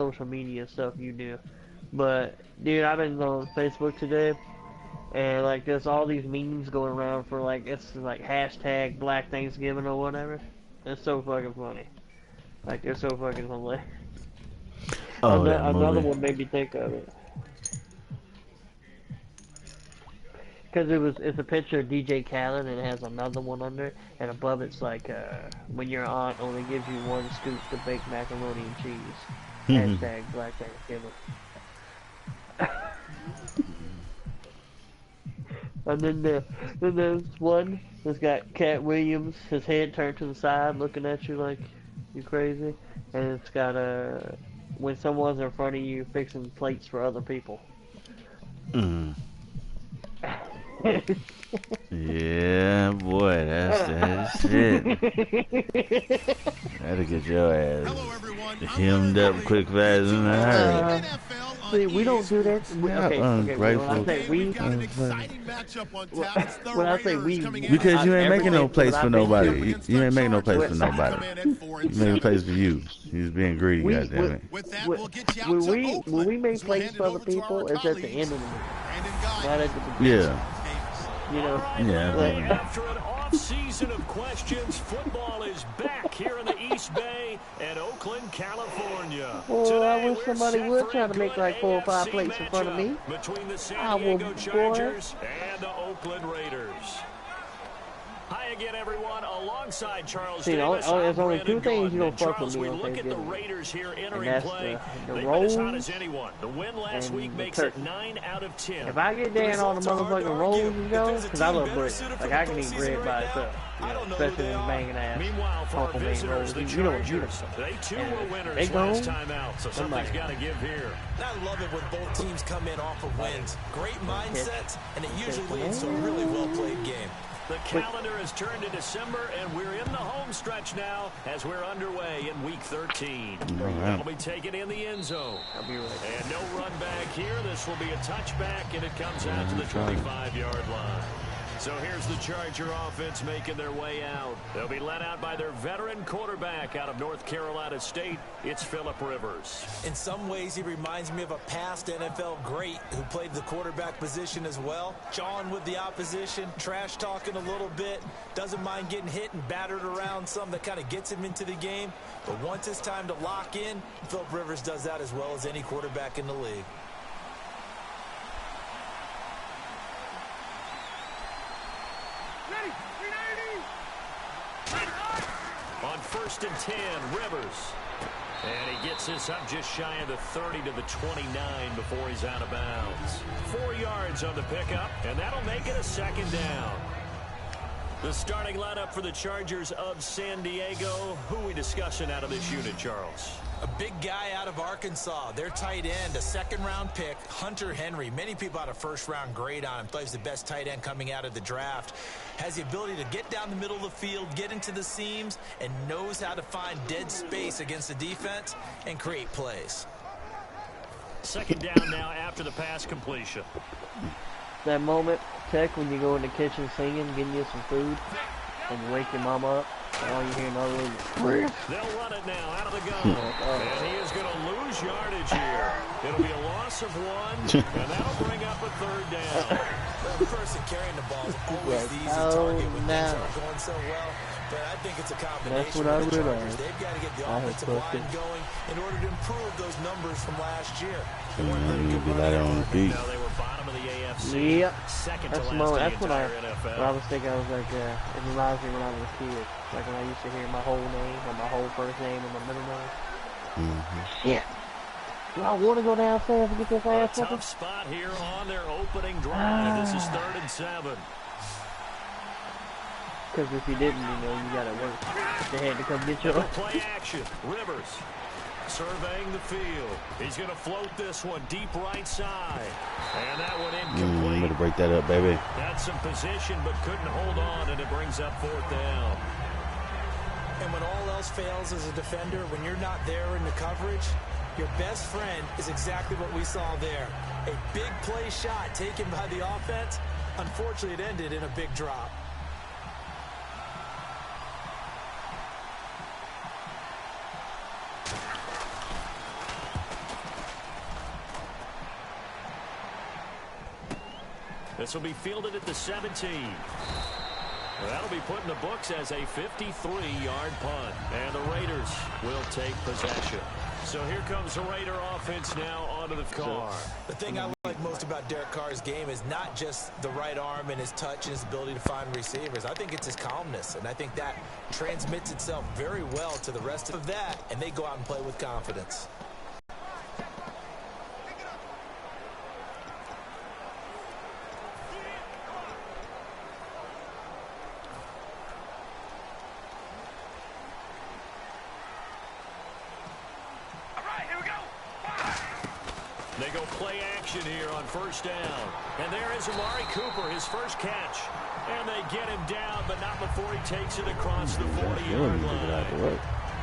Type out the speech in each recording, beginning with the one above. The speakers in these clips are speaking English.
social media stuff you do. But dude, I've been on Facebook today, and like there's all these memes going around for like it's like hashtag Black Thanksgiving or whatever. It's so fucking funny. Like they're so fucking hilarious. Oh, that Another movie. one made me think of it. Because it's a picture of DJ Khaled and it has another one under, and above it's like when your aunt only gives you one scoop to bake macaroni and cheese. Hashtag Black Thanksgiving. And then there's one that's got Cat Williams, his head turned to the side, looking at you like you crazy, and it's got when someone's in front of you fixing plates for other people. Yeah, boy, that's that shit. That'll get your ass hemmed up quick, fast, and hurry. See, we don't do that. Ungrateful. When I say we, because you ain't making no place for nobody. You ain't making no place for nobody. You making a place for you. You just being greedy, goddammit. When we make places for other people, it's at the end of the movie. Not at the beginning. Yeah. You know? Yeah. Like, after an off-season of questions, football is back here in the East Bay at Oakland, California. Well, I wish somebody would try to make like 4 or 5 plates in front of me. Between the San Diego Chargers and the Oakland Raiders. Hi again, everyone. Alongside Charles Davis, there's only 2 things you don't fuck with me on look at the Thanksgiving. Raiders here And entering that's play. the They've rolls been as hot as anyone. The win last week makes it 9 out of 10. If I get down on the motherfucking rolls and go, because I love bread. Like, I can eat bread by itself. You know, especially in banging ass. Meanwhile, for our homemade visitors, rolls. the You know what Chargers, they too were They winners go last time out, so something's got to give here. I love it when both teams come in off of wins. Great mindsets, and it usually leads to a really well-played game. The calendar has turned to December, and we're in the home stretch now as we're underway in Week 13. That'll be taken in the end zone. I'll be right back. And no run back here. This will be a touchback, and it comes out to the 25-yard line. So here's the Charger offense making their way out. They'll be led out by their veteran quarterback out of North Carolina State. It's Phillip Rivers. In some ways, he reminds me of a past NFL great who played the quarterback position as well. Jawing with the opposition, trash talking a little bit, doesn't mind getting hit and battered around some that kind of gets him into the game. But once it's time to lock in, Phillip Rivers does that as well as any quarterback in the league. On 1st and 10, Rivers. And he gets this up just shy of the 30 to the 29 before he's out of bounds. 4 yards on the pickup, and that'll make it a 2nd down. The starting lineup for the Chargers of San Diego. Who are we discussing out of this unit, Charles? A big guy out of Arkansas, their tight end, a 2nd-round pick, Hunter Henry. Many people had a 1st-round grade on him. Thought he was the best tight end coming out of the draft. Has the ability to get down the middle of the field, get into the seams, and knows how to find dead space against the defense and create plays. 2nd down now after the pass completion. That moment, Tech, when you go in the kitchen singing, getting you some food, and you wake your mama up, and all you hear in other words, they'll run it now out of the gun. And he is going to lose yardage here. It'll be a loss of 1, and that'll bring up a 3rd down. The person carrying the ball is always the easy target when things aren't going so well. But I think it's a combination. That's what I of the Chargers. realized. They've got to get the offensive line going in order to improve those numbers from last year. They weren't very good Be on the feet. Now they were bottom of the AFC. Yep. Second That's to the last moment. in That's the when I entire NFL. was thinking. I was like, it reminds me when I was a kid. Like when I used to hear my whole name, or my whole first name, and my middle name. Yeah. Do I want to go downstairs and get this ass A tough spot here on their opening drive. This is 3rd and 7. Because if you didn't, you know, you got to work. They had to come get you. Play action. Rivers surveying the field. He's going to float this one deep right side. And that one incomplete. I'm going to break that up, baby. Got some position but couldn't hold on, and it brings up 4th down. And when all else fails as a defender, when you're not there in the coverage, your best friend is exactly what we saw there. A big play shot taken by the offense. Unfortunately, it ended in a big drop. This will be fielded at the 17. That'll be put in the books as a 53-yard punt. And the Raiders will take possession. So here comes the Raider offense now onto the car. The thing I like most about Derek Carr's game is not just the right arm and his touch and his ability to find receivers. I think it's his calmness, and I think that transmits itself very well to the rest of that, and they go out and play with confidence. They go play action here on first down. And there is Amari Cooper, his first catch. And they get him down, but not before he takes it across the 40-yard line.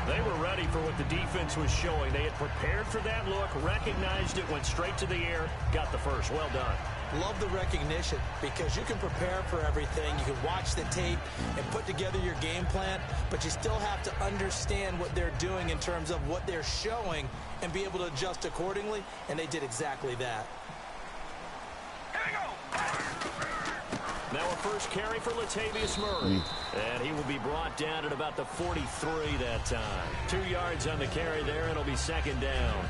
They were ready for what the defense was showing. They had prepared for that look, recognized it, went straight to the air, got the first. Well done. Love the recognition, because you can prepare for everything. You can watch the tape and put together your game plan, but you still have to understand what they're doing in terms of what they're showing and be able to adjust accordingly, and they did exactly that. Now a first carry for Latavius Murray. And he will be brought down at about the 43 that time. 2 yards on the carry there, and it'll be second down.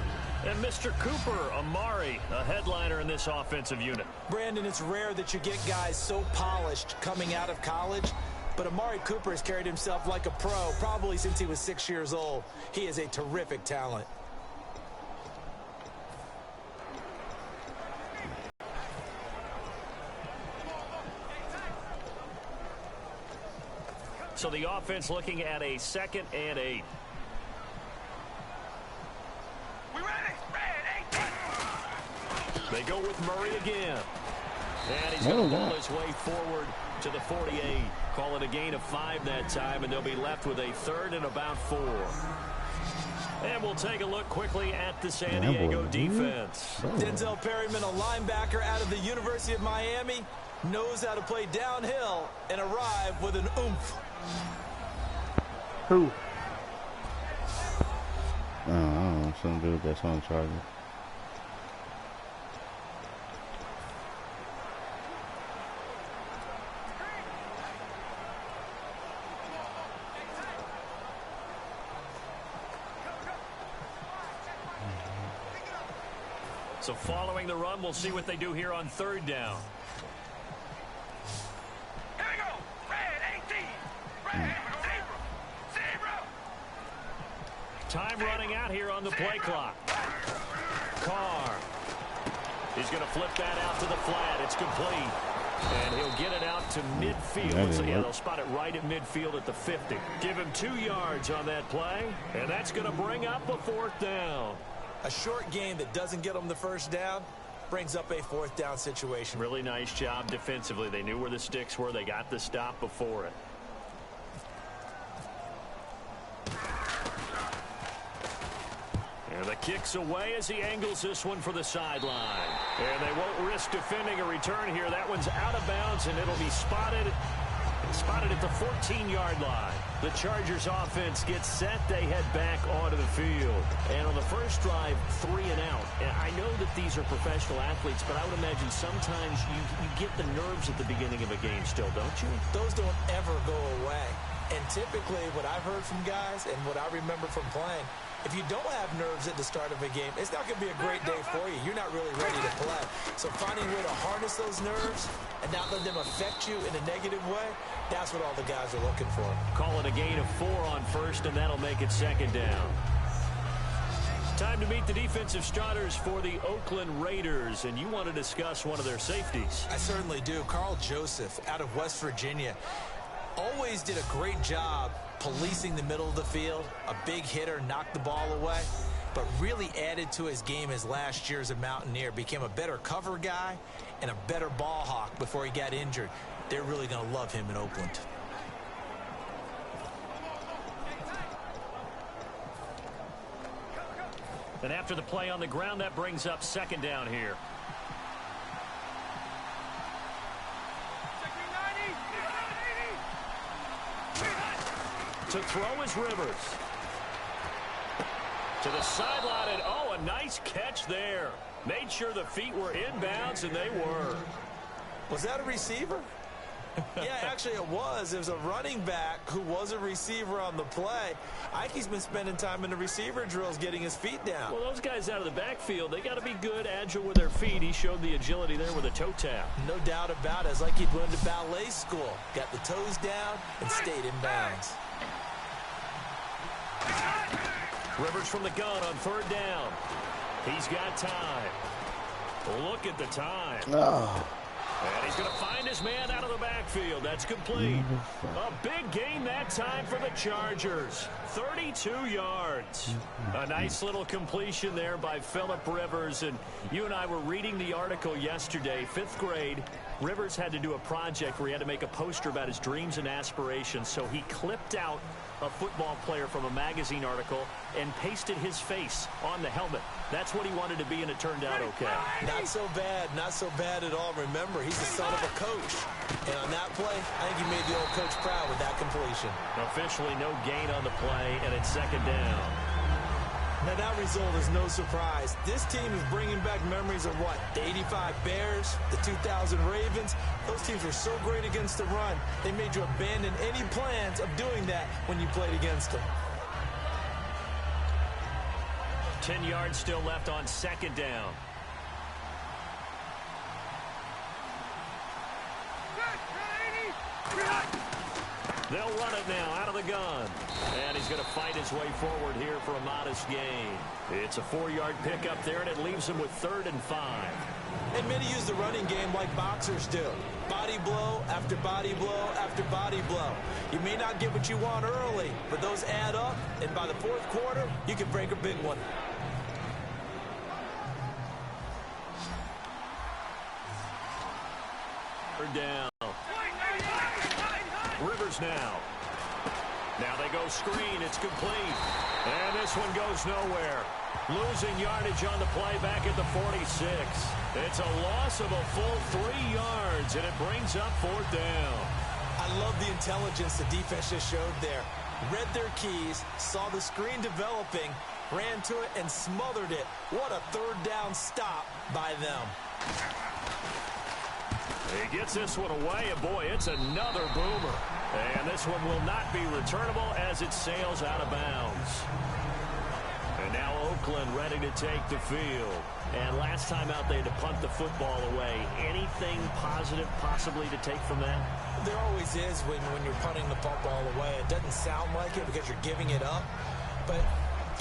And Mr. Cooper, Amari, a headliner in this offensive unit. Brandon, it's rare that you get guys so polished coming out of college, but Amari Cooper has carried himself like a pro probably since he was 6 years old. He is a terrific talent. So the offense looking at a 2nd and 8. They go with Murray again. And he's going to pull his way forward to the 48. Call it a gain of 5 that time, and they'll be left with a 3rd and about 4. And we'll take a look quickly at the San Diego defense. Denzel Perryman, a linebacker out of the University of Miami, knows how to play downhill and arrive with an oomph. Who? I don't know. Some dude that's on Chargers. So following the run, we'll see what they do here on 3rd down. Here we go. Red 18. Red zebra. Time running out here on the play clock. Carr. He's going to flip that out to the flat. It's complete. And he'll get it out to midfield. So, yeah, they'll spot it right at midfield at the 50. Give him 2 yards on that play. And that's going to bring up a 4th down. A short game that doesn't get them the first down brings up a 4th down situation. Really nice job defensively. They knew where the sticks were. They got the stop before it. And the kick's away as he angles this one for the sideline. And they won't risk defending a return here. That one's out of bounds, and it'll be spotted at the 14-yard line. The Chargers offense gets set. They head back onto the field. And on the first drive, 3 and out. And I know that these are professional athletes, but I would imagine sometimes you get the nerves at the beginning of a game still, don't you? Those don't ever go away. And typically what I've heard from guys and what I remember from playing, if you don't have nerves at the start of a game, it's not going to be a great day for you. You're not really ready to play. So finding a way to harness those nerves and not let them affect you in a negative way, that's what all the guys are looking for. Call it a gain of 4 on 1st, and that'll make it 2nd down. Time to meet the defensive starters for the Oakland Raiders, and you want to discuss one of their safeties. I certainly do. Carl Joseph out of West Virginia always did a great job policing the middle of the field. A big hitter, knocked the ball away, but really added to his game his last year as a Mountaineer. Became a better cover guy and a better ball hawk before he got injured. They're really going to love him in Oakland. And after the play on the ground, that brings up 2nd down here. To throw is Rivers. To the sideline, and oh, a nice catch there. Made sure the feet were inbounds, and they were. Was that a receiver? Yeah, actually it was. It was a running back who was a receiver on the play. Ike's been spending time in the receiver drills getting his feet down. Well, those guys out of the backfield, they got to be good, agile with their feet. He showed the agility there with a toe tap. No doubt about it. It's like he'd went to ballet school. Got the toes down and stayed in bounds. Rivers from the gun on 3rd down. He's got time. Look at the time. Oh. And he's going to find his man out of the backfield. That's complete. A big gain that time for the Chargers. 32 yards. A nice little completion there by Phillip Rivers. And you and I were reading the article yesterday, 5th grade. Rivers had to do a project where he had to make a poster about his dreams and aspirations. So he clipped out a football player from a magazine article and pasted his face on the helmet. That's what he wanted to be, and it turned out okay. Not so bad. Not so bad at all. Remember, he's the son of a coach. And on that play, I think he made the old coach proud with that completion. Officially no gain on the play, and it's 2nd down. Now, that result is no surprise. This team is bringing back memories of what? The 85 Bears, the 2000 Ravens. Those teams were so great against the run. They made you abandon any plans of doing that when you played against them. 10 yards still left on 2nd down. They'll run it now out of the gun. And he's going to fight his way forward here for a modest gain. It's a 4-yard pickup there, and it leaves him with 3rd and 5. And many use the running game like boxers do. Body blow after body blow after body blow. You may not get what you want early, but those add up, and by the 4th quarter, you can break a big one. Third down. Rivers now. Now they go screen. It's complete. And this one goes nowhere. Losing yardage on the play back at the 46. It's a loss of a full 3 yards, and it brings up 4th down. I love the intelligence the defense just showed there. Read their keys, saw the screen developing, ran to it, and smothered it. What a 3rd down stop by them. He gets this one away, and boy, it's another boomer. And this one will not be returnable as it sails out of bounds. And now Oakland ready to take the field. And last time out, they had to punt the football away. Anything positive possibly to take from that? There always is when you're punting the football away. It doesn't sound like it because you're giving it up, but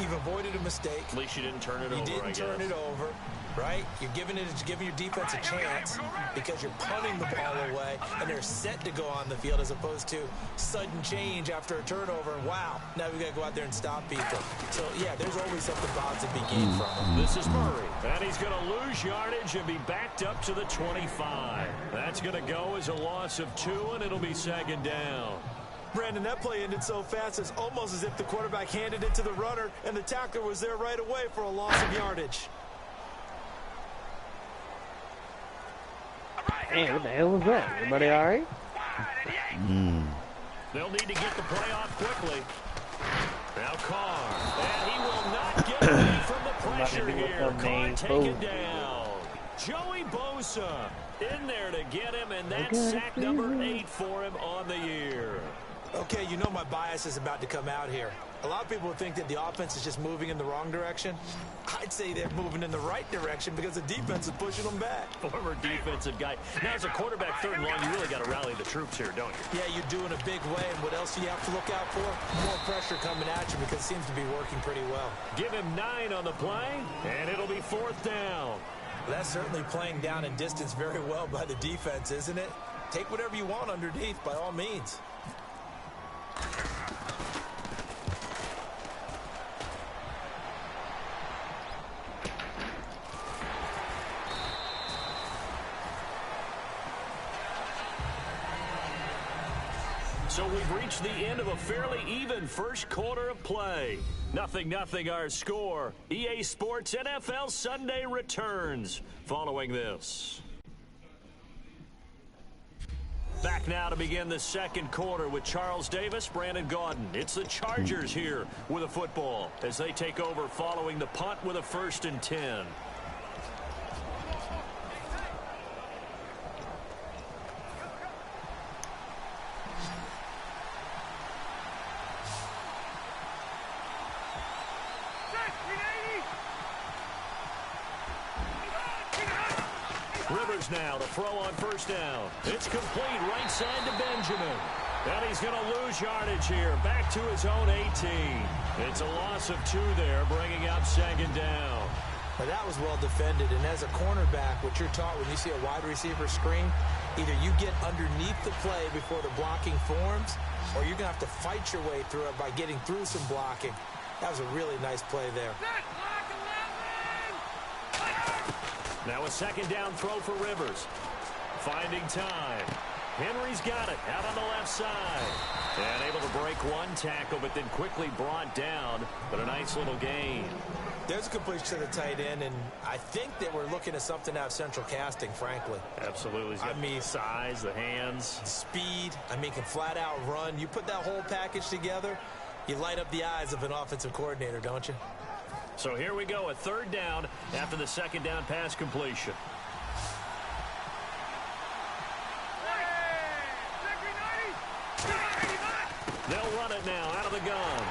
you've avoided a mistake. At least you didn't turn it over, You didn't turn it over, right? You're giving your defense a chance because you're punting the ball away, and they're set to go on the field as opposed to sudden change after a turnover. And wow, now we got to go out there and stop people. So, yeah, there's always something positive to be gained from them. This is Murray, and he's going to lose yardage and be backed up to the 25. That's going to go as a loss of 2, and it'll be 2nd down. Brandon, that play ended so fast, it's almost as if the quarterback handed it to the runner, and the tackler was there right away for a loss of yardage. Hey, what the hell was that? Everybody all right? They'll need to get the play off quickly. Now Carr, and he will not get away from the pressure here. Carr taken down. Joey Bosa in there to get him, and that's sack number 8 for him on the year. Okay, you know my bias is about to come out here. A lot of people would think that the offense is just moving in the wrong direction. I'd say they're moving in the right direction because the defense is pushing them back. Former defensive guy. Now, as a quarterback 3rd and long, you really got to rally the troops here, don't you? Yeah, you do in a big way. And what else do you have to look out for? More pressure coming at you because it seems to be working pretty well. Give him 9 on the play, and it'll be 4th down. Well, that's certainly playing down in distance very well by the defense, isn't it? Take whatever you want underneath, by all means. So we've reached the end of a fairly even first quarter of play. 0-0 our score. EA Sports NFL Sunday returns following this. Back now to begin the second quarter with Charles Davis, Brandon Gaudin. It's the Chargers here with a football as they take over following the punt with a 1st and 10. Rivers now to throw on first down. It's complete right side to Benjamin. And he's going to lose yardage here. Back to his own 18. It's a loss of 2 there, bringing up second down. Well, that was well defended. And as a cornerback, what you're taught when you see a wide receiver screen, either you get underneath the play before the blocking forms, or you're going to have to fight your way through it by getting through some blocking. That was a really nice play there. Now a second down throw for Rivers. Finding time. Henry's got it out on the left side. And able to break one tackle, but then quickly brought down. But a nice little gain. There's a completion to the tight end, and I think that we're looking at something out of central casting, frankly. Absolutely. He's got the size, the hands. Speed. I mean, can flat out run. You put that whole package together, you light up the eyes of an offensive coordinator, don't you? So here we go, a third down after the second down pass completion. They'll run it now out of the gun.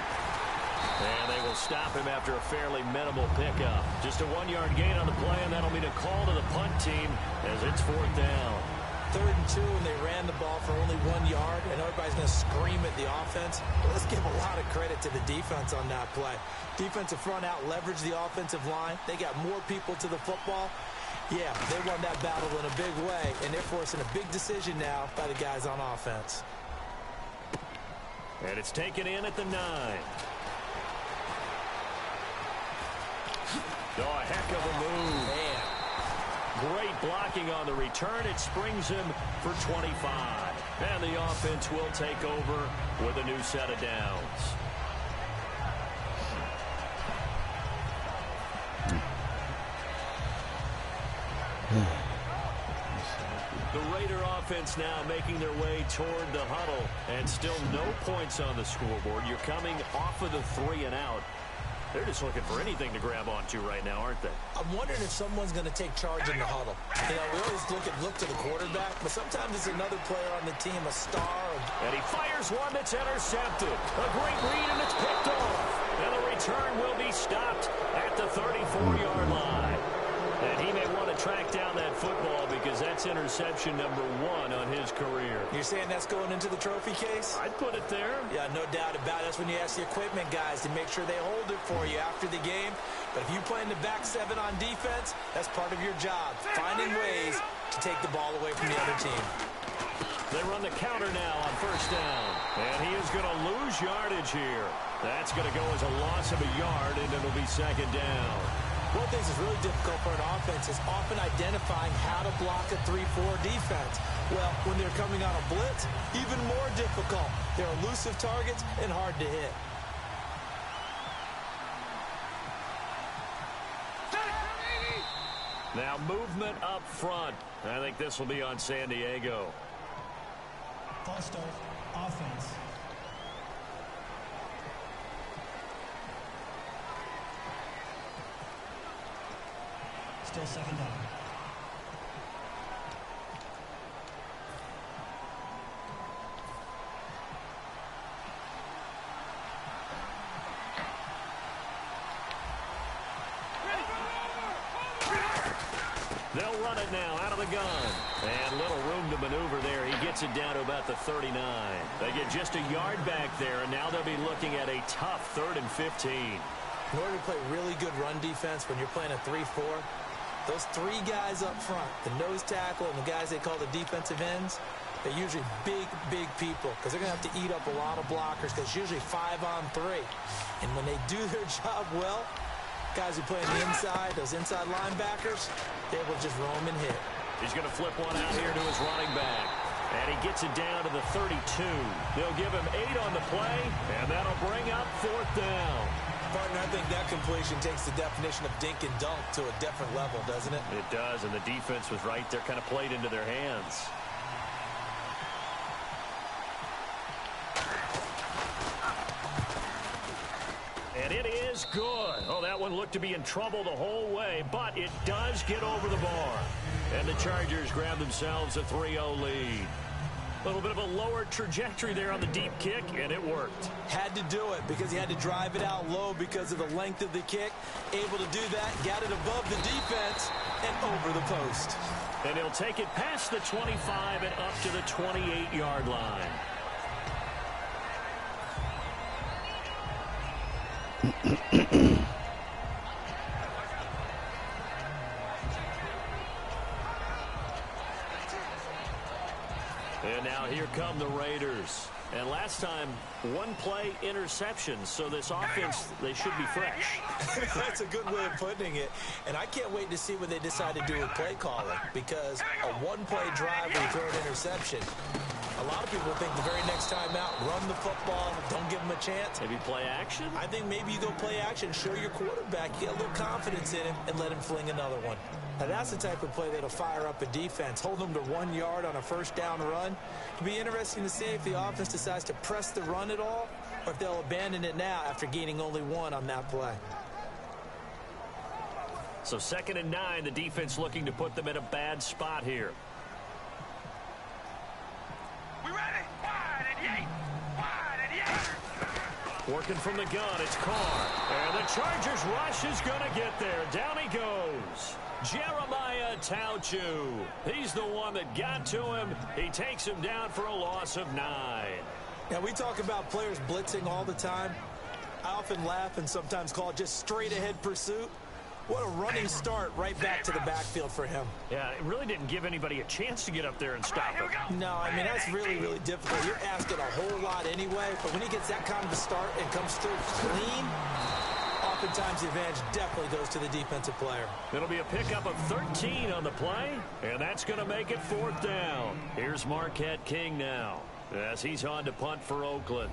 And they will stop him after a fairly minimal pickup. Just a 1-yard gain on the play, and that'll mean a call to the punt team as it's fourth down. 3rd and 2, and they ran the ball for only 1 yard, and everybody's going to scream at the offense. But let's give a lot of credit to the defense on that play. Defensive front out leveraged the offensive line. They got more people to the football. Yeah, they won that battle in a big way, and they're forcing a big decision now by the guys on offense. And it's taken in at the 9. Oh, a heck of a move. Man. Great blocking on the return. It springs him for 25. And the offense will take over with a new set of downs. The Raider offense now making their way toward the huddle. And still no points on the scoreboard. You're coming off of the 3 and out. They're just looking for anything to grab onto right now, aren't they? I'm wondering if someone's going to take charge in the huddle. You know, we always look to the quarterback, but sometimes it's another player on the team, a star. And he fires one that's intercepted. A great read, and it's picked off. And the return will be stopped at the 34-yard line. And he may want to track down that football because that's interception number 1 on his career. You're saying that's going into the trophy case? I'd put it there. Yeah, no doubt about it. That's when you ask the equipment guys to make sure they hold it for you after the game. But if you play in the back 7 on defense, that's part of your job, finding ways to take the ball away from the other team. They run the counter now on first down. And he is going to lose yardage here. That's going to go as a loss of a yard, and it'll be second down. One of the things that's really difficult for an offense is often identifying how to block a 3-4 defense. Well, when they're coming on a blitz, even more difficult. They're elusive targets and hard to hit. Now movement up front. I think this will be on San Diego. False start, offense. Still second down. They'll run it now out of the gun. And little room to maneuver there. He gets it down to about the 39. They get just a yard back there, and now they'll be looking at a tough 3rd and 15. In order to play really good run defense when you're playing a 3-4, those 3 guys up front, the nose tackle and the guys they call the defensive ends, they're usually big, big people because they're going to have to eat up a lot of blockers because it's usually 5 on 3. And when they do their job well, guys who play on the inside, those inside linebackers, they will just roam and hit. He's going to flip one out here to his running back. And he gets it down to the 32. They'll give him 8 on the play, and that'll bring up 4th down. Partner, I think that completion takes the definition of dink and dunk to a different level, doesn't it? It does, and the defense was right there, kind of played into their hands. And it is good. Oh, that one looked to be in trouble the whole way, but it does get over the bar. And the Chargers grab themselves a 3-0 lead. A little bit of a lower trajectory there on the deep kick, and it worked. Had to do it because he had to drive it out low because of the length of the kick. Able to do that, got it above the defense, and over the post. And he'll take it past the 25 and up to the 28-yard line. And now here come the Raiders. And last time, one play interception. So this offense, they should be fresh. That's a good way of putting it. And I can't wait to see what they decide to do with play calling. Because a one-play drive where you throw an interception, a lot of people think the very next time out, run the football, don't give them a chance. Maybe play action? I think maybe you go play action, show your quarterback, get a little confidence in him, and let him fling another one. Now, that's the type of play that'll fire up a defense. Hold them to 1 yard on a first down run. It'll be interesting to see if the offense decides to press the run at all, or if they'll abandon it now after gaining only 1 on that play. So 2nd and 9, the defense looking to put them in a bad spot here. We ready? Wide and yank. Wide and yank. Working from the gun, it's Carr. And the Chargers rush is going to get there. Down he goes. Jeremiah Tauchu. He's the one that got to him. He takes him down for a loss of 9. Now, we talk about players blitzing all the time. I often laugh and sometimes call it just straight-ahead pursuit. What a running start right back to the backfield for him. Yeah, it really didn't give anybody a chance to get up there and stop him. No, I mean, that's really, really difficult. You're asking a whole lot anyway, but when he gets that kind of a start and comes through clean, oftentimes the advantage definitely goes to the defensive player. It'll be a pickup of 13 on the play, and that's going to make it 4th down. Here's Marquette King now as he's on to punt for Oakland.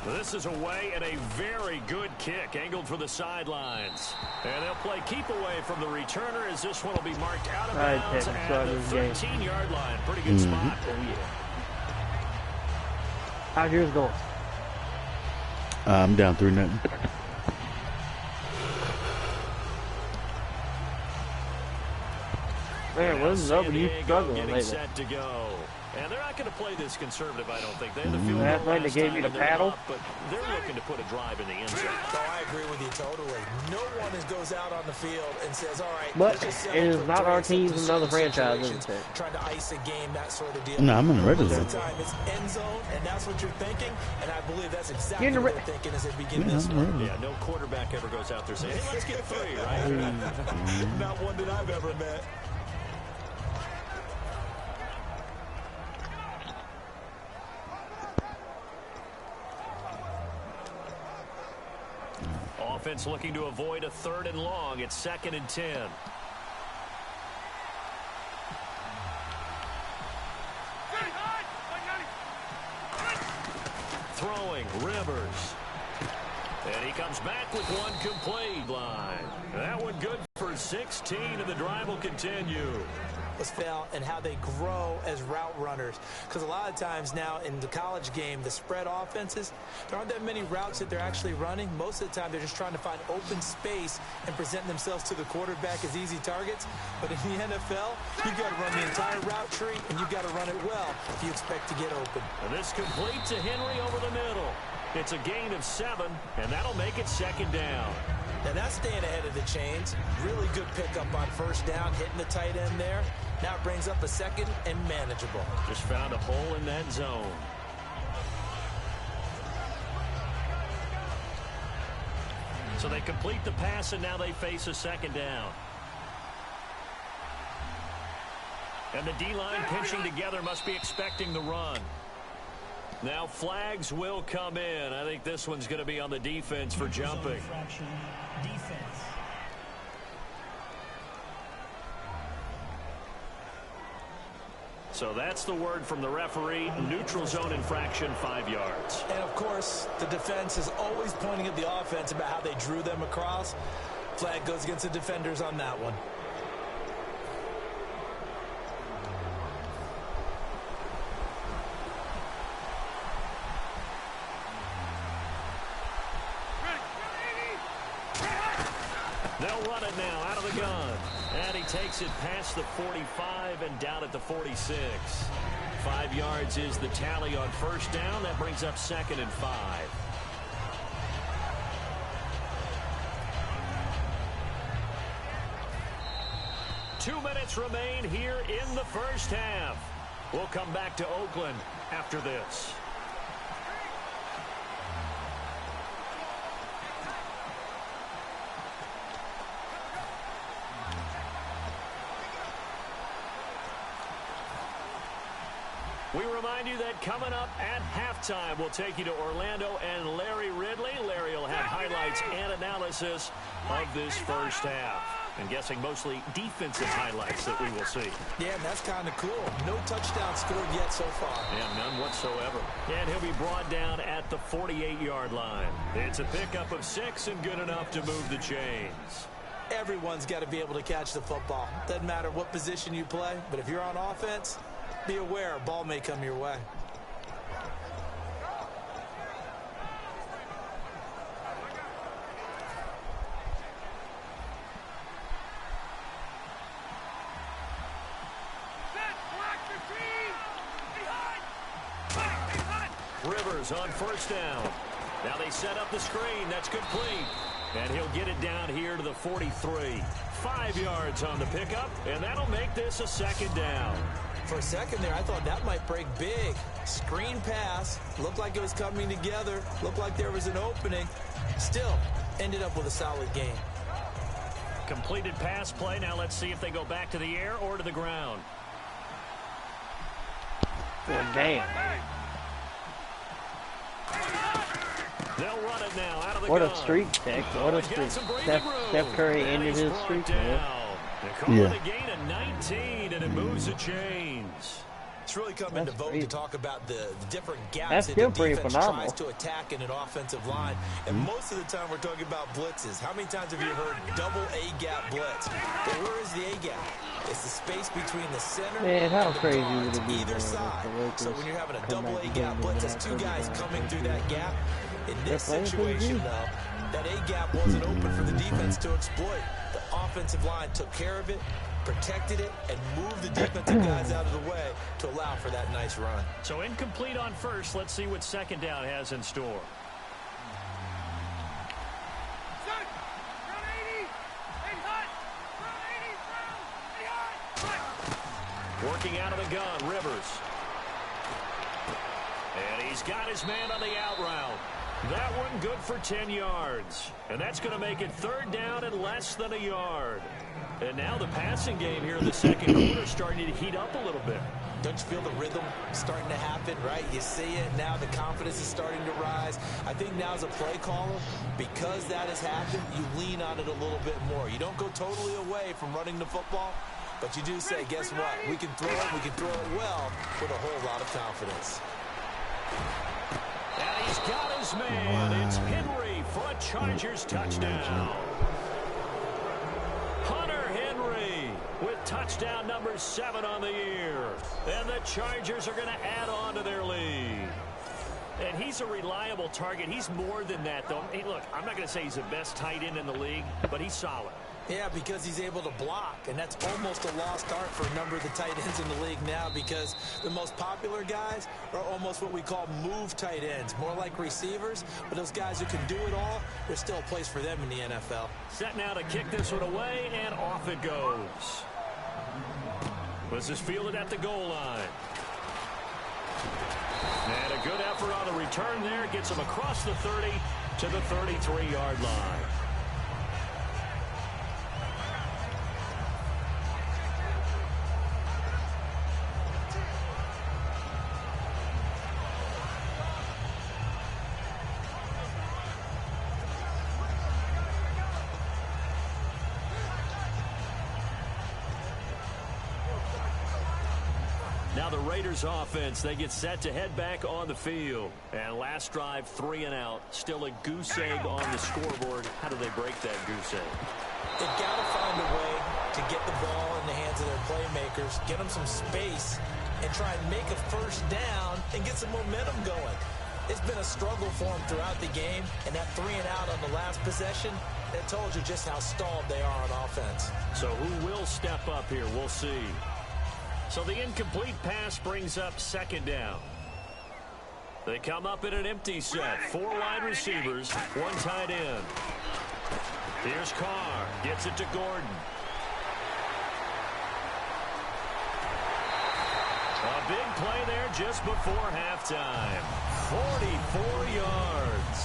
This is away and a very good kick angled for the sidelines. And they'll play keep away from the returner as this one will be marked out of bounds at the 13-yard line. Pretty good spot. Oh, yeah. How's yours going? I'm down 3-0. Man, what's up? You struggling lately? Set to go. And they're not going to play this conservative, I don't think. They had the field That's goal like they gave me the paddle. But they're looking to put a drive in the end zone. Oh, I agree with you totally. No one goes out on the field and says, all right, but it is not our team, it's another franchise, isn't it? Trying to ice a game, that sort of deal. No, I'm in the red zone. It's end zone, and that's what you're thinking, and I believe that's exactly what they're thinking as they begin this one. Yeah, no quarterback ever goes out there saying, hey, let's get 3, right? Not one that I've ever met. Offense looking to avoid a 3rd and long. It's 2nd and 10. Throwing, Rivers. And he comes back with one complete line. That one good for 16, and the drive will continue. Fail and how they grow as route runners, because a lot of times now in the college game, the spread offenses, there aren't that many routes that they're actually running. Most of the time they're just trying to find open space and present themselves to the quarterback as easy targets. But in the NFL, you've got to run the entire route tree, and you've got to run it well if you expect to get open. And this complete to Henry over the middle. It's a gain of 7, and that'll make it 2nd down. Now that's staying ahead of the chains. Really good pickup on first down, hitting the tight end there. Now it brings up a 2nd and manageable. Just found a hole in that zone. So they complete the pass, and now they face a 2nd down. And the D-line pinching together must be expecting the run. Now flags will come in. I think this one's going to be on the defense for jumping. Defense. So that's the word from the referee. Neutral zone infraction, 5 yards. And, of course, the defense is always pointing at the offense about how they drew them across. Flag goes against the defenders on that one. They'll run it now out of the gun. And he takes it past the 45 and down at the 46. 5 yards is the tally on first down. That brings up 2nd and 5. 2 minutes remain here in the first half. We'll come back to Oakland after this. We remind you that coming up at halftime, we'll take you to Orlando and Larry Ridley. Larry will have highlights and analysis of this first half. I'm guessing mostly defensive highlights that we will see. Yeah, and that's kind of cool. No touchdown scored yet so far. Yeah, none whatsoever. And he'll be brought down at the 48-yard line. It's a pickup of 6 and good enough to move the chains. Everyone's got to be able to catch the football. Doesn't matter what position you play, but if you're on offense, be aware a ball may come your way. Rivers on first down. Now they set up the screen. That's complete. And he'll get it down here to the 43. 5 yards on the pickup, and that'll make this a second down. For a second there, I thought that might break big. Screen pass. Looked like it was coming together. Looked like there was an opening. Still, ended up with a solid game. Completed pass play. Now let's see if they go back to the air or to the ground. Well, damn. They'll run it now out of the What gun. a streak, Tech. What a streak. Steph Curry ended his streak, man. They call it a gain of 19, and it moves the chains. It's really come into vogue to talk about the different gaps That's that still the pretty defense phenomenal. tries to attack in an offensive line. And most of the time we're talking about blitzes. How many times have you heard double A-gap blitz? Well, where is the A-gap? It's the space between the center Man, how and the crazy guards, would it be, either man, side. if the So Lakers when you're having a come double back and A-gap get blitz, into that's that two guys Kobe coming Bryant through that gap. In this They're playing pretty situation, good. though, that A-gap wasn't open for the defense to exploit. The offensive line took care of it, protected it, and moved the defensive guys out of the way to allow for that nice run. So incomplete on first. Let's see what second down has in store. Working out of the gun, Rivers. And he's got his man on the out route. That one good for 10 yards. And that's going to make it third down and less than a yard. And now the passing game here in the second quarter is starting to heat up a little bit. Don't you feel the rhythm starting to happen, right? You see it now, the confidence is starting to rise. I think now as a play caller, because that has happened, you lean on it a little bit more. You don't go totally away from running the football, but you do say, guess what? We can throw it well with a whole lot of confidence. And he's got his man. It's Henry for a Chargers touchdown. Hunter Henry with touchdown number 7 on the year. And the Chargers are going to add on to their lead. And he's a reliable target. He's more than that, though. Hey, look, I'm not going to say he's the best tight end in the league, but he's solid. Yeah, because he's able to block, and that's almost a lost art for a number of the tight ends in the league now, because the most popular guys are almost what we call move tight ends, more like receivers, but those guys who can do it all, there's still a place for them in the NFL. Set now to kick this one away, and off it goes. This is fielded at the goal line. And a good effort on the return there, gets him across the 30 to the 33-yard line. Now the Raiders offense, they get set to head back on the field. And last drive, 3 and out. Still a goose egg on the scoreboard. How do they break that goose egg? They've got to find a way to get the ball in the hands of their playmakers, get them some space, and try and make a first down and get some momentum going. It's been a struggle for them throughout the game, and that 3 and out on the last possession, that told you just how stalled they are on offense. So who will step up here? We'll see. So the incomplete pass brings up second down. They come up in an empty set. 4 wide receivers, 1 tight end. Here's Carr. Gets it to Gordon. big play there just before halftime. 44 yards.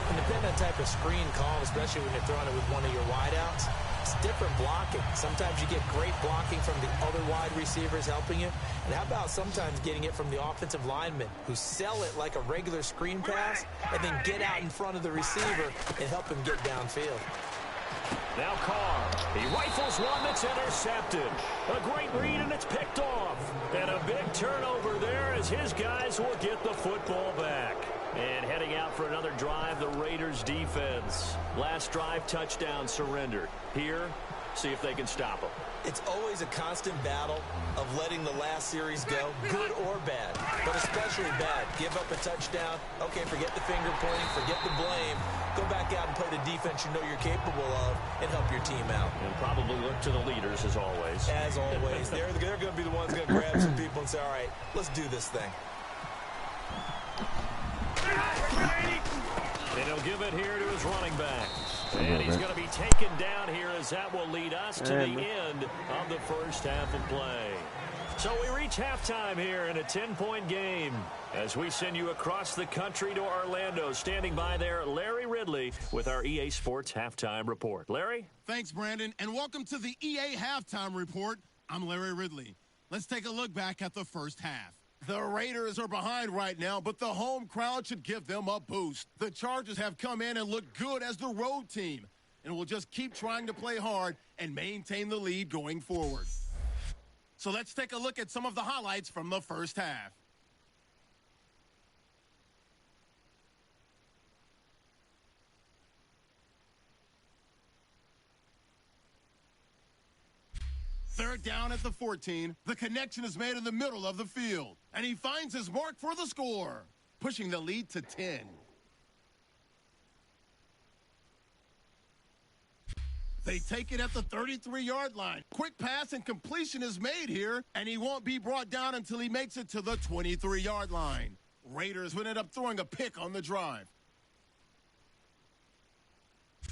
And depending on the type of screen call, especially when you're throwing it with one of your wideouts, it's different blocking. Sometimes you get great blocking from the other wide receivers helping you. And how about sometimes getting it from the offensive linemen who sell it like a regular screen pass and then get out in front of the receiver and help him get downfield. Now Carr. He rifles one that's intercepted. A great read, and it's picked off. And a big turnover there as his guys will get the football back. And heading out for another drive, the Raiders defense. Last drive, touchdown surrendered. Here, see if they can stop them. It's always a constant battle of letting the last series go, good or bad, but especially bad. Give up a touchdown. Okay, forget the finger pointing, forget the blame. Go back out and play the defense you know you're capable of and help your team out. And probably look to the leaders as always. As always. They're going to be the ones going to grab some people and say, all right, let's do this thing. And he'll give it here to his running back. And he's going to be taken down here as that will lead us to the end of the first half of play. So we reach halftime here in a 10-point game as we send you across the country to Orlando. Standing by there, Larry Ridley with our EA Sports Halftime Report. Larry? Thanks, Brandon, and welcome to the EA Halftime Report. I'm Larry Ridley. Let's take a look back at the first half. The Raiders are behind right now, but the home crowd should give them a boost. The Chargers have come in and looked good as the road team, and will just keep trying to play hard and maintain the lead going forward. So let's take a look at some of the highlights from the first half. Third down at the 14. The connection is made in the middle of the field. And he finds his mark for the score, pushing the lead to 10. They take it at the 33-yard line. Quick pass and completion is made here, and he won't be brought down until he makes it to the 23-yard line. Raiders would end up throwing a pick on the drive.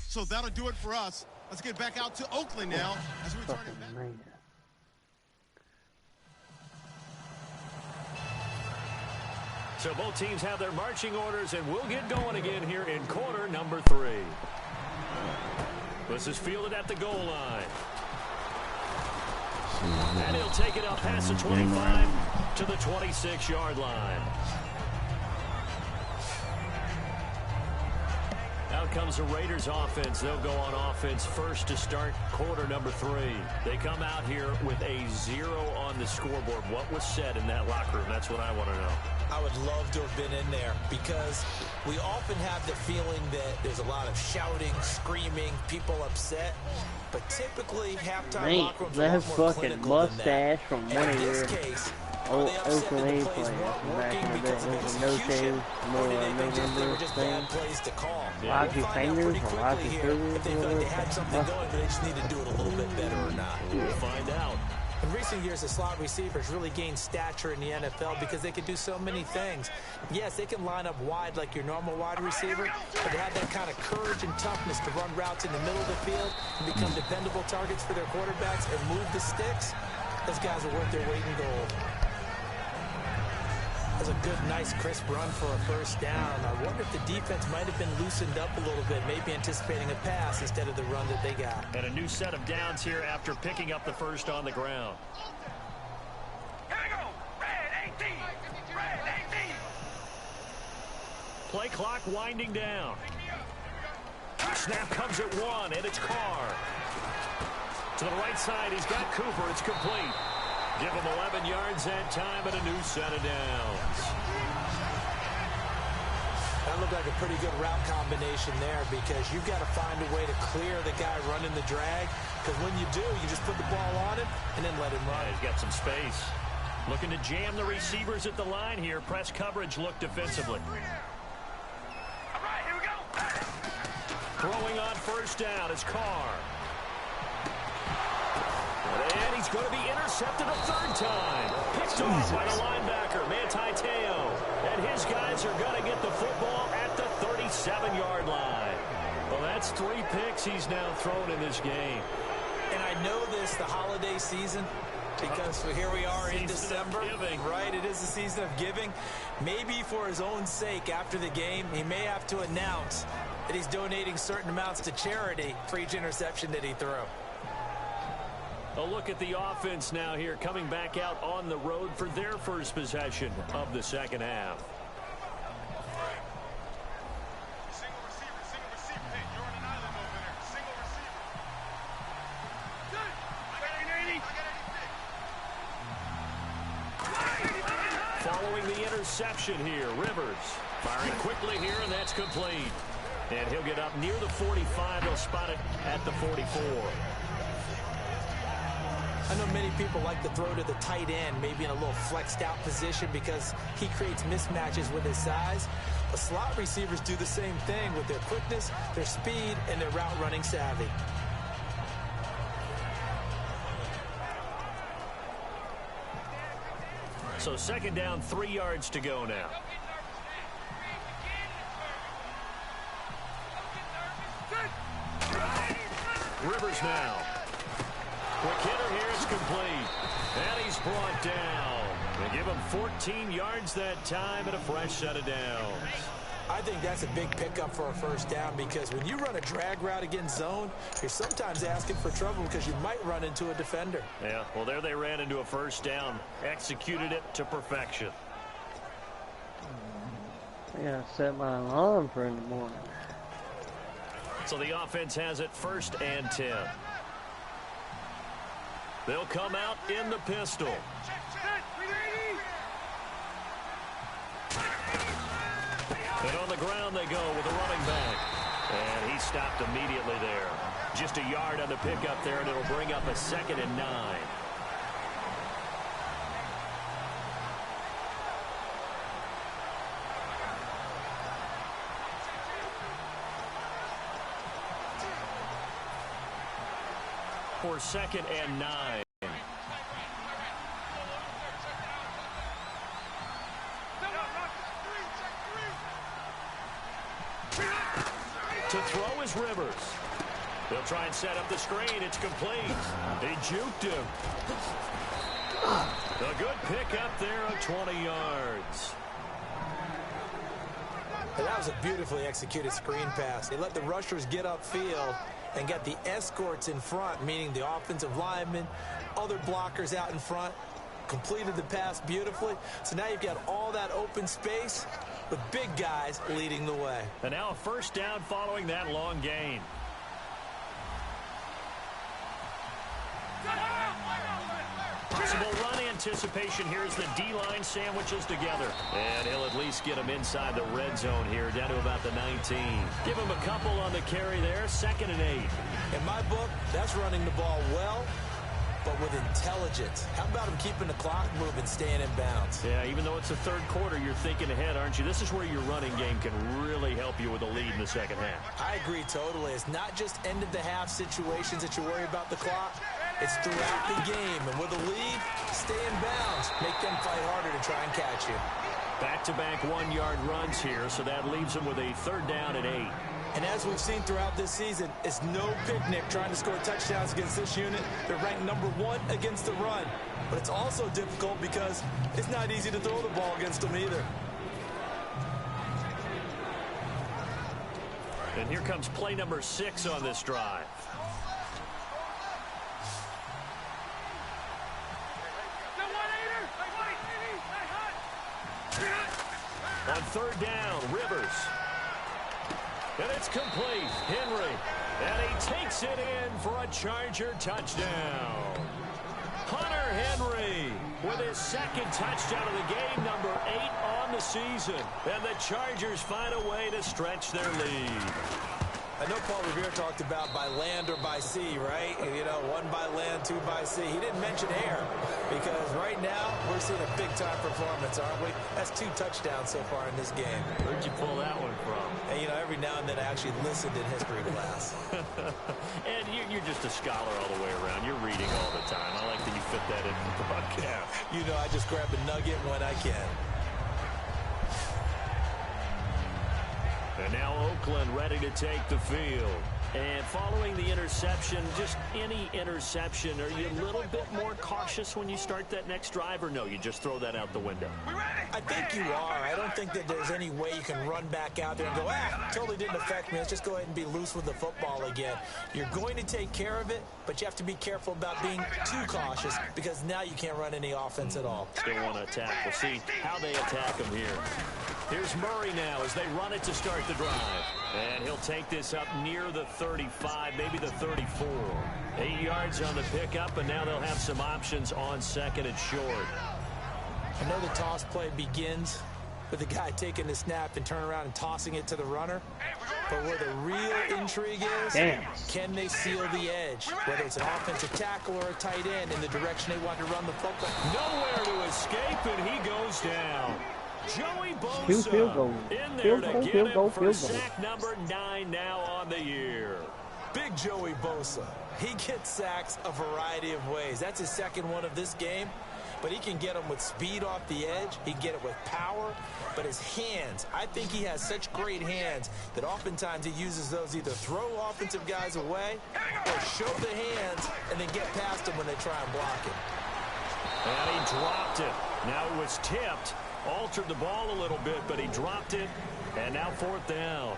So that'll do it for us. Let's get back out to Oakland now as we return it back. So both teams have their marching orders, and we'll get going again here in quarter number 3. This is fielded at the goal line. And he'll take it up past the 25 to the 26-yard line. Out comes the Raiders offense. They'll go on offense first to start quarter number 3. They come out here with a 0 on the scoreboard. What was said in that locker room? That's what I want to know. I would love to have been in there because we often have the feeling that there's a lot of shouting, screaming, people upset. But typically, halftime locker rooms are a lot more clinical than that. From and one in of this your case, old are they upset that Oakland the plays weren't working because of execution, or did they think they were just bad plays to call? We'll find out pretty quickly here if they felt like they had something going, but they just need to do it a little bit better or not. We'll find out. In recent years, the slot receivers really gained stature in the NFL because they can do so many things. Yes, they can line up wide like your normal wide receiver, but they have that kind of courage and toughness to run routes in the middle of the field and become dependable targets for their quarterbacks and move the sticks. Those guys are worth their weight in gold. That's a good, nice, crisp run for a first down. I wonder if the defense might have been loosened up a little bit, maybe anticipating a pass instead of the run that they got. And a new set of downs here after picking up the first on the ground. Here we go. Red 18. Red 18. Play clock winding down. Snap comes at 1, and it's Carr. To the right side, he's got Cooper. It's complete. Give him 11 yards that time and a new set of downs. That looked like a pretty good route combination there because you've got to find a way to clear the guy running the drag, because when you do, you just put the ball on him and then let him run. He's got some space. Looking to jam the receivers at the line here. Press coverage look defensively. All right, here we go. Throwing on first down is Carr. And he's going to be intercepted a third time. Picked off by the linebacker, Manti Te'o. And his guys are going to get the football at the 37-yard line. Well, that's 3 picks he's now thrown in this game. And I know this, the holiday season, Because here we are in December, right? It is the season of giving. Maybe for his own sake, after the game, he may have to announce that he's donating certain amounts to charity for each interception that he threw. A look at the offense now here, coming back out on the road for their first possession of the second half. Single receiver. Hey, you're on an island over there. Single receiver. Good. I got 80. Following the interception here, Rivers firing quickly here, and that's complete. And he'll get up near the 45. He'll spot it at the 44. I know many people like to throw to the tight end, maybe in a little flexed out position because he creates mismatches with his size. But slot receivers do the same thing with their quickness, their speed, and their route running savvy. So second down, 3 yards to go now. Rivers now. Quick hitter here, it's complete. And he's brought down. They give him 14 yards that time and a fresh set of downs. I think that's a big pickup for a first down because when you run a drag route against zone, you're sometimes asking for trouble because you might run into a defender. Yeah, well, there they ran into a first down. Executed it to perfection. I gotta set my alarm for in the morning. So the offense has it 1st and 10. They'll come out in the pistol. And on the ground they go with a running back. And he stopped immediately there. Just a yard on the pickup there, and it'll bring up a 2nd and 9. For 2nd and 9. To throw is Rivers. They'll try and set up the screen. It's complete. They juked him. A good pickup there of 20 yards. And that was a beautifully executed screen pass. They let the rushers get upfield and get the escorts in front, meaning the offensive linemen, other blockers out in front, completed the pass beautifully. So now you've got all that open space with big guys leading the way. And now a first down following that long gain. Possible run anticipation here as the D-line sandwiches together. And he'll at least get him inside the red zone here, down to about the 19. Give him a couple on the carry there, 2nd and 8. In my book, that's running the ball well, but with intelligence. How about him keeping the clock moving, staying in bounds? Yeah, even though it's the 3rd quarter, you're thinking ahead, aren't you? This is where your running game can really help you with a lead in the second half. I agree totally. It's not just end-of-the-half situations that you worry about the clock. It's throughout the game. And with a lead, stay in bounds. Make them fight harder to try and catch you. Back-to-back 1-yard runs here, so that leaves them with a 3rd down and 8. And as we've seen throughout this season, it's no picnic trying to score touchdowns against this unit. They're ranked number 1 against the run. But it's also difficult because it's not easy to throw the ball against them either. And here comes play number 6 on this drive. On 3rd down, Rivers. And it's complete. Henry. And he takes it in for a Charger touchdown. Hunter Henry with his 2nd touchdown of the game, number 8 on the season. And the Chargers find a way to stretch their lead. I know Paul Revere talked about by land or by sea, right? You know, 1 by land, 2 by sea. He didn't mention air because right now we're seeing a big-time performance, aren't we? That's 2 touchdowns so far in this game. Where'd you pull that one from? And, you know, every now and then I actually listened in history class. And you're just a scholar all the way around. You're reading all the time. I like that you fit that in the broadcast. You know, I just grab a nugget when I can. And now Oakland ready to take the field. And following the interception, just any interception, are you a little bit more cautious when you start that next drive, or no, you just throw that out the window? I think you are. I don't think that there's any way you can run back out there and go, totally didn't affect me. Let's just go ahead and be loose with the football again. You're going to take care of it, but you have to be careful about being too cautious because now you can't run any offense at all. Still want to attack. We'll see how they attack him here. Here's Murray now as they run it to start the drive. And he'll take this up near the 35, maybe the 34. 8 yards on the pickup, and now they'll have some options on second and short. I know the toss play begins with the guy taking the snap and turning around and tossing it to the runner. But where the real intrigue is, can they seal the edge? Whether it's an offensive tackle or a tight end in the direction they want to run the football. Nowhere to escape, and he goes down. Joey Bosa in there to get it for sack number 9 now on the year. Big Joey Bosa. He gets sacks a variety of ways. That's his second one of this game. But he can get them with speed off the edge. He can get it with power. But his hands, I think he has such great hands that oftentimes he uses those either throw offensive guys away or show the hands and then get past them when they try and block it. And he dropped it. Now it was tipped. Altered the ball a little bit, but he dropped it. And now 4th down.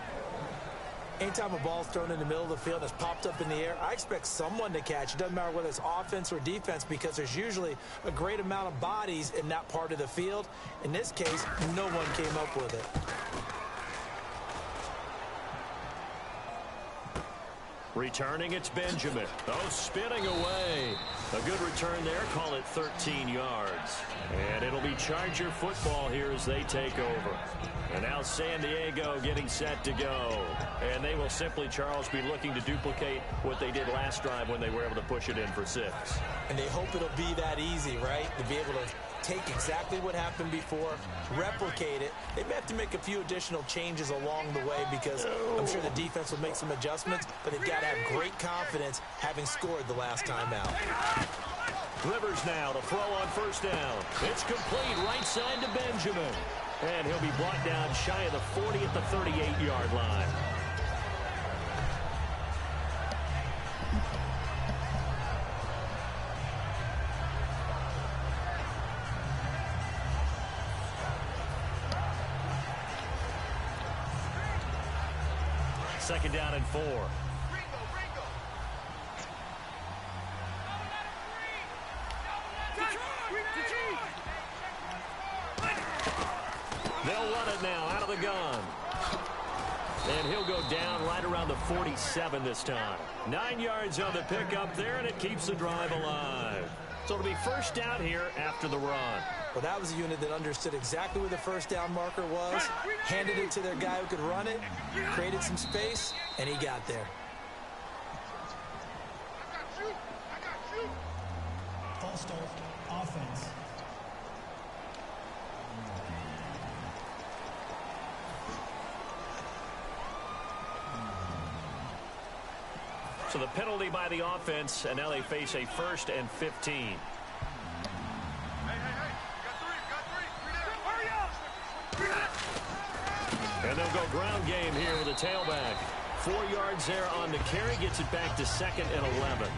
Anytime a ball's thrown in the middle of the field that's popped up in the air, I expect someone to catch. It doesn't matter whether it's offense or defense because there's usually a great amount of bodies in that part of the field. In this case, no one came up with it. Returning, it's Benjamin. Oh, spinning away. A good return there. Call it 13 yards. And it'll be Charger football here as they take over. And now San Diego getting set to go. And they will simply, Charles, be looking to duplicate what they did last drive when they were able to push it in for 6. And they hope it'll be that easy, right? To be able to take exactly what happened before, replicate it. They may have to make a few additional changes along the way because I'm sure the defense will make some adjustments, but they've got to have great confidence having scored the last time out. Rivers now to throw on 1st down. It's complete right side to Benjamin. And he'll be brought down shy of the 40 at the 38-yard line. Second down and 4. They'll run it now out of the gun. And he'll go down right around the 47 this time. 9 yards on the pickup there, and it keeps the drive alive. So it'll be 1st down here after the run. Well, that was a unit that understood exactly where the 1st down marker was, handed it to their guy who could run it, created some space, and he got there. False start, offense. So the penalty by the offense, and now they face a 1st and 15. And they'll go ground game here with a tailback. 4 yards there on the carry, gets it back to 2nd and 11.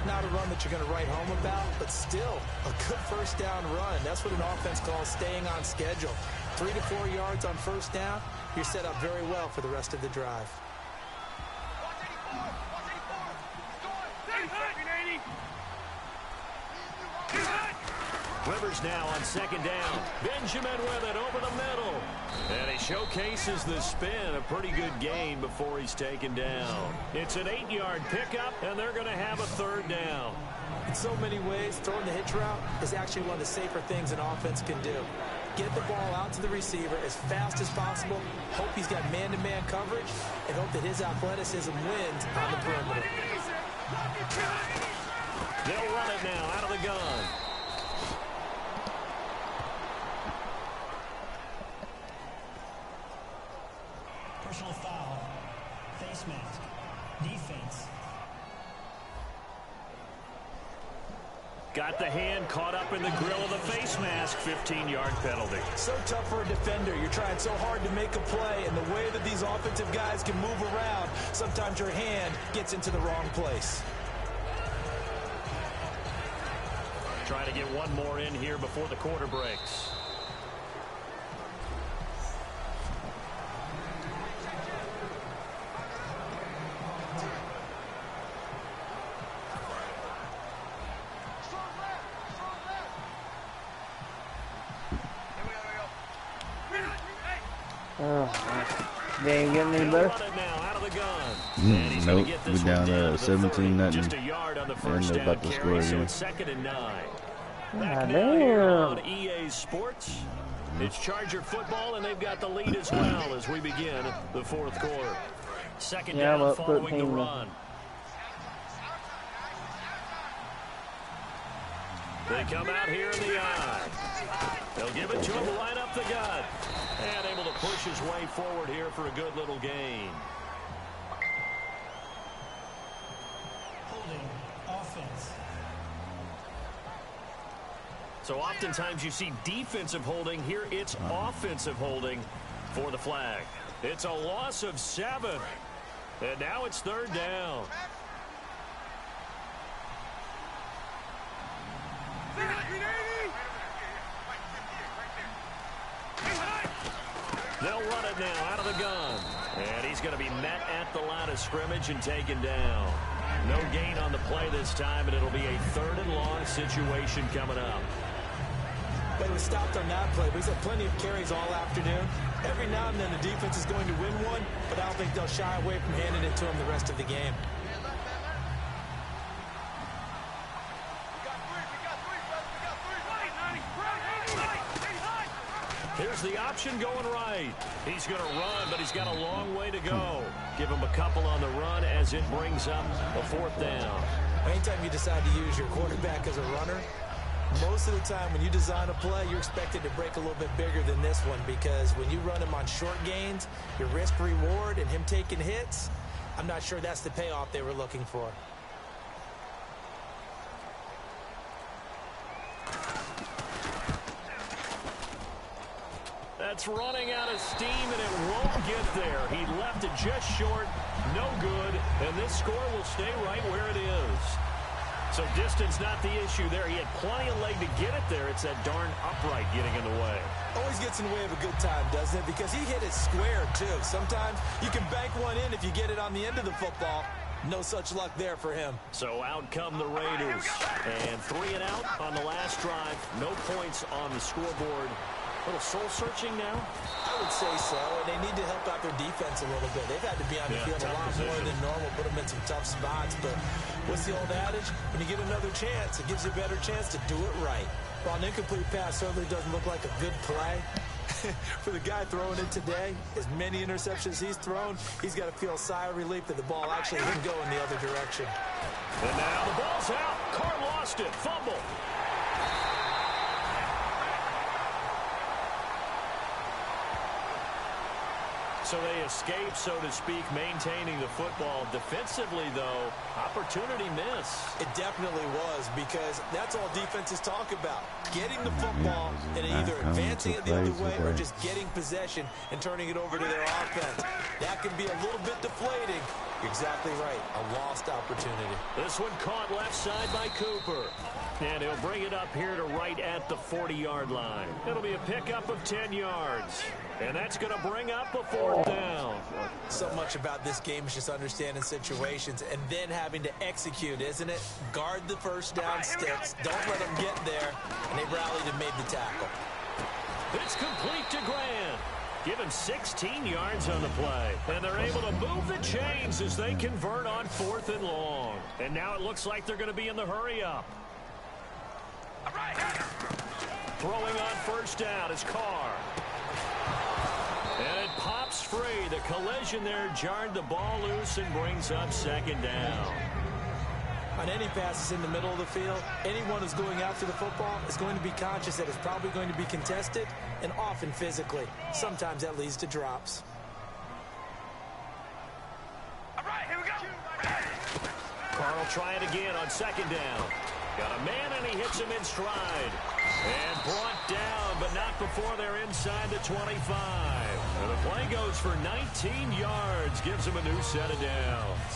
Not a run that you're going to write home about, but still a good 1st down run. That's what an offense calls staying on schedule. 3 to 4 yards on 1st down, you're set up very well for the rest of the drive. Rivers now on 2nd down. Benjamin with it over the middle. And he showcases the spin. A pretty good gain before he's taken down. It's an 8-yard pickup, and they're going to have a 3rd down. In so many ways, throwing the hitch route is actually one of the safer things an offense can do. Get the ball out to the receiver as fast as possible, hope he's got man-to-man coverage, and hope that his athleticism wins on the perimeter. They'll run it now out of the gun. Personal foul. Face mask. Defense. Got the hand caught up in the grill of the face mask. 15-yard penalty. So tough for a defender. You're trying so hard to make a play, and the way that these these offensive guys can move around, sometimes your hand gets into the wrong place. Trying to get one more in here before the quarter breaks. They ain't getting any better. Nope, we're down 17-0. Just a yard on the And first they're down about to score carry, so again. it's 2nd and 9. Ah, Back now here on damn. EA Sports. It's Charger football, and they've got the lead as well as we begin the 4th quarter. Second down well, following the 13. run. They come out here in the eye. They'll give it to him right up the gut. And able to push his way forward here for a good little gain. Holding offense. So oftentimes you see defensive holding. Here it's offensive holding for the flag. It's a loss of 7. And now it's 3rd down. They'll run it now out of the gun. And he's going to be met at the line of scrimmage and taken down. No gain on the play this time, and it'll be a 3rd and long situation coming up. But he was stopped on that play, but he's had plenty of carries all afternoon. Every now and then the defense is going to win one, but I don't think they'll shy away from handing it to him the rest of the game. Here's the option going right. He's going to run, but he's got a long way to go. Give him a couple on the run as it brings up a 4th down. Anytime you decide to use your quarterback as a runner, most of the time when you design a play, you're expected to break a little bit bigger than this one, because when you run him on short gains, your risk-reward and him taking hits, I'm not sure that's the payoff they were looking for. That's running out of steam, and it won't get there. He left it just short, no good, and this score will stay right where it is. So distance not the issue there. He had plenty of leg to get it there. It's that darn upright getting in the way. Always gets in the way of a good time, doesn't it? Because he hit it square, too. Sometimes you can bank one in if you get it on the end of the football. No such luck there for him. So out come the Raiders. And 3 and out on the last drive. No points on the scoreboard. A little soul-searching now? I would say so, and they need to help out their defense a little bit. They've had to be on the field a lot more than normal, put them in some tough spots. But what's the old adage? When you get another chance, it gives you a better chance to do it right. While an incomplete pass certainly doesn't look like a good play, for the guy throwing it today, as many interceptions he's thrown, he's got to feel a sigh of relief that the ball actually didn't go in the other direction. And now the ball's out. Carr lost it. Fumble. So they escape, so to speak, maintaining the football. Defensively, though, opportunity miss. It definitely was, because that's all defenses talk about. Getting the football and either advancing it the other way or just getting possession and turning it over to their offense. That can be a little bit deflating. You're exactly right. A lost opportunity. This one caught left side by Cooper. And he'll bring it up here to right at the 40-yard line. It'll be a pickup of 10 yards. And that's going to bring up a 4th down. So much about this game is just understanding situations and then having to execute, isn't it? Guard the first down sticks. Don't let them get there. And they rallied and made the tackle. It's complete to Grant. Give him 16 yards on the play. And they're able to move the chains as they convert on 4th and long. And now it looks like they're going to be in the hurry-up. Throwing on first down is Carr. And it pops free. The collision there jarred the ball loose and brings up 2nd down. On any passes in the middle of the field, anyone who's going after the football is going to be conscious that it's probably going to be contested, and often physically. Sometimes that leads to drops. All right, here we go. Carr will try it again on 2nd down. Got a man, and he hits him in stride. And brought down, but not before they're inside the 25. And the play goes for 19 yards, gives them a new set of downs.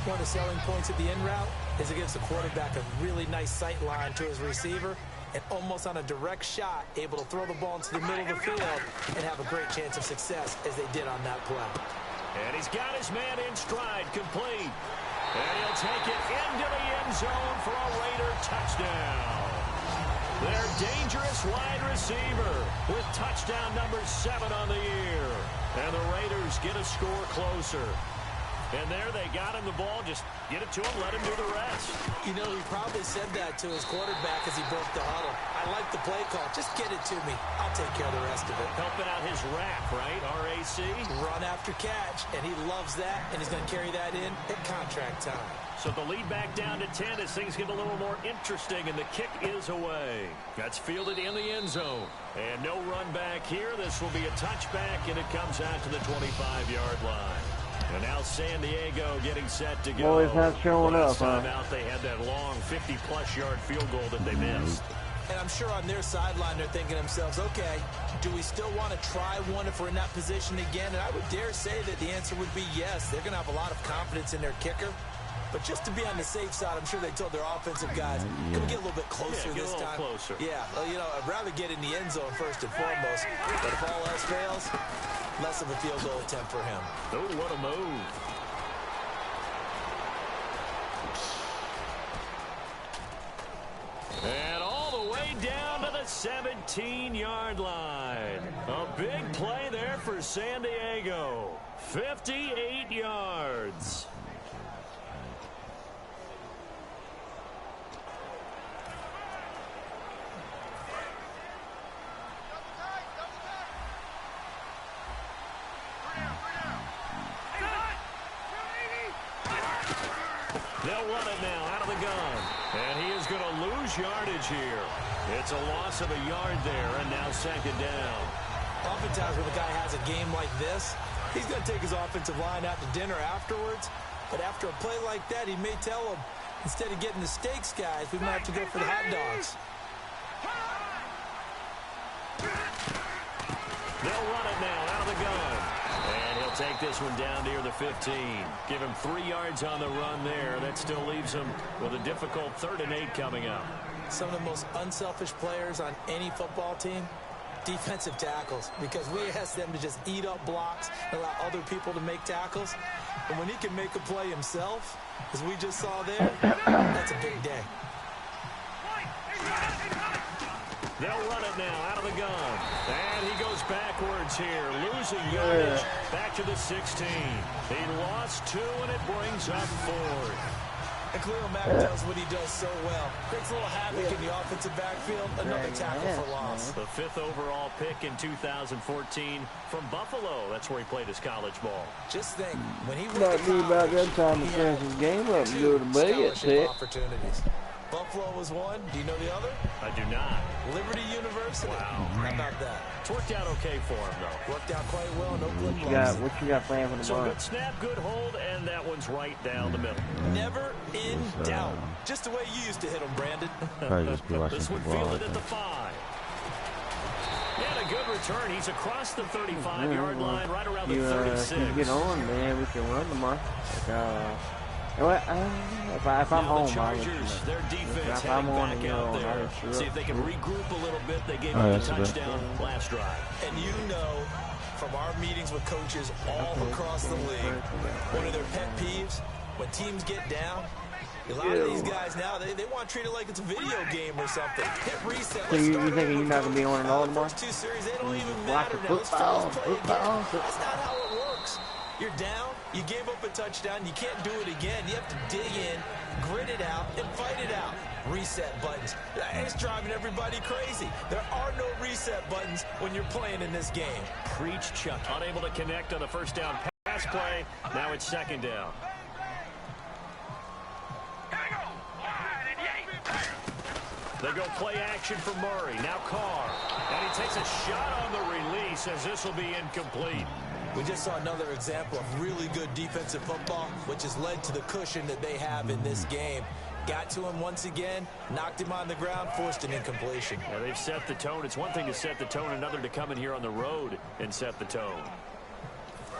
One of the selling points of the in route is it gives the quarterback a really nice sight line to his receiver, and almost on a direct shot, able to throw the ball into the middle of the field and have a great chance of success as they did on that play. And he's got his man in stride, complete. And he'll take it into the end zone for a Raider touchdown. Their dangerous wide receiver with touchdown number 7 on the year. And the Raiders get a score closer. And there they got him the ball. Just get it to him, let him do the rest. You know, he probably said that to his quarterback as he broke the huddle. I like the play call. Just get it to me. I'll take care of the rest of it. Helping out his RAC, right? R-A-C? Run after catch, and he loves that, and he's going to carry that in at contract time. So the lead back down to 10 as things get a little more interesting, and the kick is away. That's fielded in the end zone. And no run back here. This will be a touchback, and it comes out to the 25-yard line. And now San Diego getting set to go. Boys not showing up, huh? Out they had that long 50-plus yard field goal that they missed. And I'm sure on their sideline they're thinking to themselves, okay, do we still want to try one if we're in that position again? And I would dare say that the answer would be yes. They're going to have a lot of confidence in their kicker. But just to be on the safe side, I'm sure they told their offensive guys, can we get a little bit closer this time? Closer. Yeah, well, you know, I'd rather get in the end zone first and foremost. But if all else fails, less of a field goal attempt for him. Oh, what a move. And all the way down to the 17-yard line. A big play there for San Diego. 58 yards. They'll run it now out of the gun. And he is going to lose yardage here. It's a loss of a yard there, and now second down. Oftentimes when a guy has a game like this, he's going to take his offensive line out to dinner afterwards. But after a play like that, he may tell them, instead of getting the steaks, guys, we might have to go for the hot dogs. They'll run it now out of the gun. And he'll take this one down near the 15. Give him 3 yards on the run there. That still leaves him with a difficult 3rd and 8 coming up. Some of the most unselfish players on any football team, defensive tackles, because we ask them to just eat up blocks and allow other people to make tackles. And when he can make a play himself, as we just saw there, that's a big day. They'll run it now out of the gun. And he goes backwards here, losing yardage back to the 16. He lost 2, and it brings up 4. And Khalil Mack does what he does so well. Creates a little havoc in the offensive backfield. Another tackle for loss. The 5th overall pick in 2014 from Buffalo. That's where he played his college ball. Just think, when he Might be about that time to finish his game up and go to bed. scholarship opportunities. Buffalo was one. Do you know the other? I do not. Liberty University. Wow. How about that? It's worked out okay for him, though. Worked out quite well. No good What you got planned for So tomorrow? good snap, good hold, and that one's right down the middle. Never in doubt. Just the way you used to hit them, Brandon. Probably just be watching This one football. fielded at the 5. And a good return. He's across the 35-yard line, right around the 36. Can get on, man. We can run tomorrow. If I'm Now home, the Chargers, their defense if I'm heading on, back you know, out there. I'll See if they can regroup a little bit. They gave Oh, up the that's a bit. touchdown last drive. And you know from our meetings with coaches all across the league, one of their pet peeves, when teams get down, a lot of these guys now, they want to treat it like it's a video game or something. Hit reset. So you thinking you're not going to be on it all tomorrow? First 2 series, they don't even Block matter the now. Let's football, play again. football. That's not how it works. You're down. You gave up a touchdown. You can't do it again. You have to dig in, grit it out, and fight it out. Reset buttons. It's driving everybody crazy. There are no reset buttons when you're playing in this game. Preach, Chuck. Unable to connect on the first down pass play. Now it's second down. They go play action for Murray. Now Carr. And he takes a shot on the release as this will be incomplete. We just saw another example of really good defensive football, which has led to the cushion that they have in this game. got to him once again, knocked him on the ground, forced an incompletion. Yeah, they've set the tone. It's one thing to set the tone, another to come in here on the road and set the tone.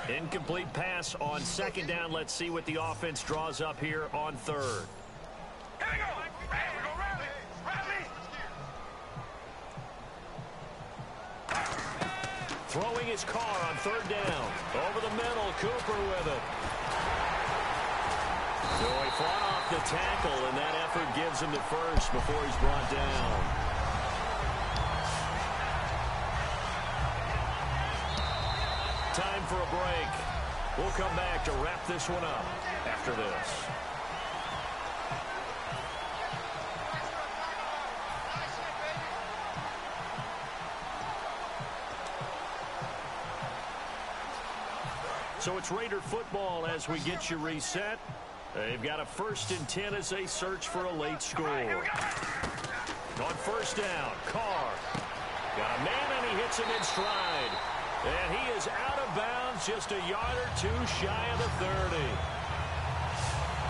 Incomplete pass on second down. Let's see what the offense draws up here on third. Here we go. Hey, we go rally. Throwing his car on third down. Over the middle, Cooper with it. So he fought off the tackle, and that effort gives him the first before he's brought down. Time for a break. We'll come back to wrap this one up after this. So it's Raider football as we get you reset. They've got a 1st and 10 as they search for a late score. On first down, Carr. Got a man and he hits him in stride. And he is out of bounds just a yard or two shy of the 30.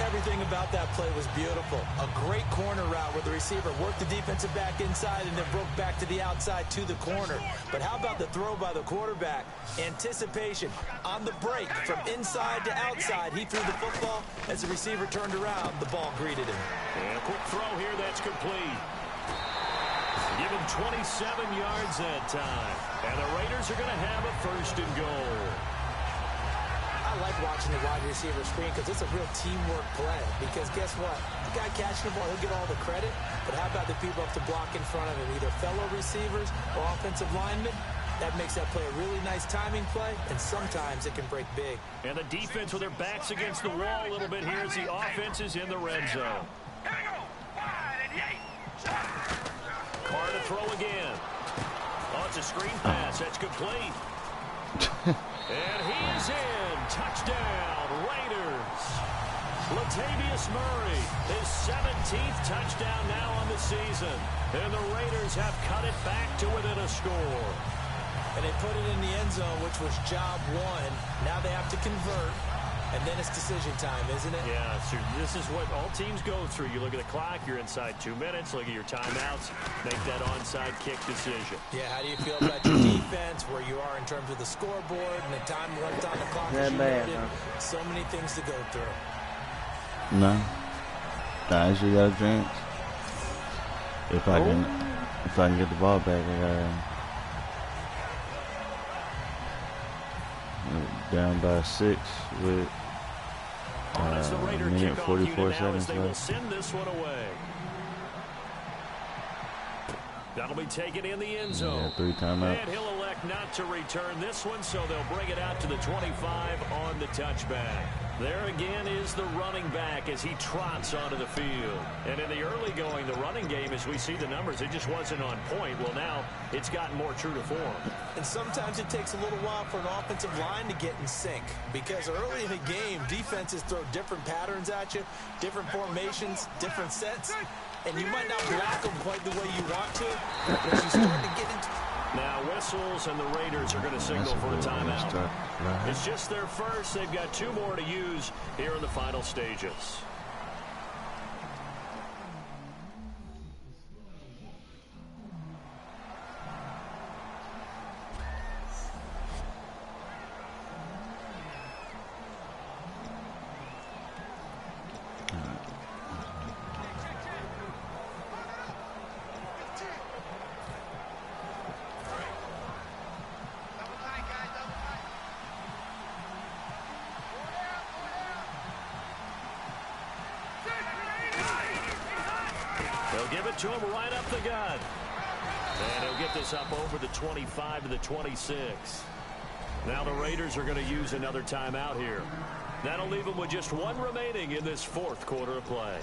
Everything about that play was beautiful. A great corner route where the receiver worked the defensive back inside and then broke back to the outside to the corner. But how about the throw by the quarterback? Anticipation on the break from inside to outside. He threw the football. As the receiver turned around, the ball greeted him. And a quick throw here that's complete. Give him 27 yards that time. And the Raiders are going to have a 1st and goal. I like watching the wide receiver screen because it's a real teamwork play. Because guess what? The guy catching the ball, he'll get all the credit. But how about the people up to block in front of him, either fellow receivers or offensive linemen? That makes that play a really nice timing play, and sometimes it can break big. And the defense with their backs against the wall a little bit here as the offense is in the red zone. Carr to throw again. Oh, it's a screen pass. That's complete. And he is in. Touchdown, Raiders. Latavius Murray, his 17th touchdown now on the season. And the Raiders have cut it back to within a score. And they put it in the end zone, which was job one. Now they have to convert. And then it's decision time, isn't it? Yeah, so this is what all teams go through. You look at the clock, you're inside 2 minutes, look at your timeouts, make that onside kick decision. Yeah, how do you feel about your defense, where you are in terms of the scoreboard, and the time left on the clock? That bad, So many things to go through. No. I actually got a chance. If I can get the ball back, I got down by 6 with minute 44 seconds they will left. send this one away. That'll be taken in the end zone. Yeah, 3 timeouts. And he'll elect not to return this one, so they'll bring it out to the 25 on the touchback. There again is the running back as he trots onto the field. And in the early going, the running game, as we see the numbers, it just wasn't on point. Well, now it's gotten more true to form. And sometimes it takes a little while for an offensive line to get in sync, because early in the game, defenses throw different patterns at you, different formations, different sets, and you might not block them quite the way you want to, but as you start to get into... Now whistles, and the Raiders are going to signal for a timeout. It's just their first. They've got 2 more to use here in the final stages. Give it to him right up the gut. And he'll get this up over the 25 to the 26. Now the Raiders are going to use another timeout here. That'll leave them with just 1 remaining in this 4th quarter of play.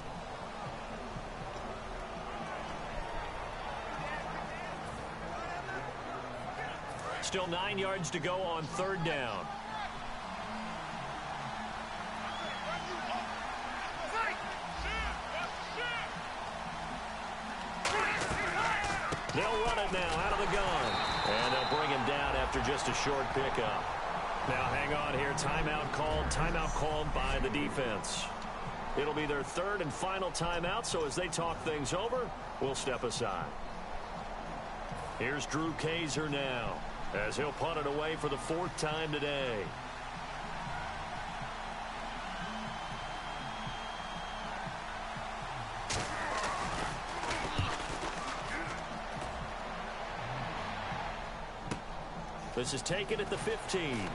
Still 9 yards to go on 3rd down. They'll run it now out of the gun. And they'll bring him down after just a short pickup. Now hang on here. Timeout called by the defense. It'll be their third and final timeout, so as they talk things over, we'll step aside. Here's Drew Kaiser now, as he'll punt it away for the fourth time today. This is taken at the 15.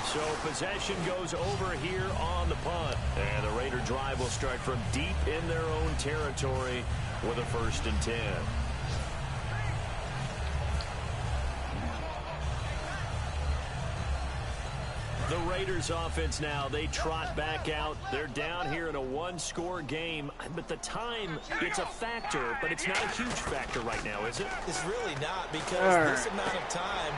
So possession goes over here on the punt. And the Raider drive will start from deep in their own territory with a 1st and 10. The Raiders offense now, they trot back out. They're down here in a one-score game. But the time, it's a factor, but it's not a huge factor right now, is it? It's really not, because this amount of time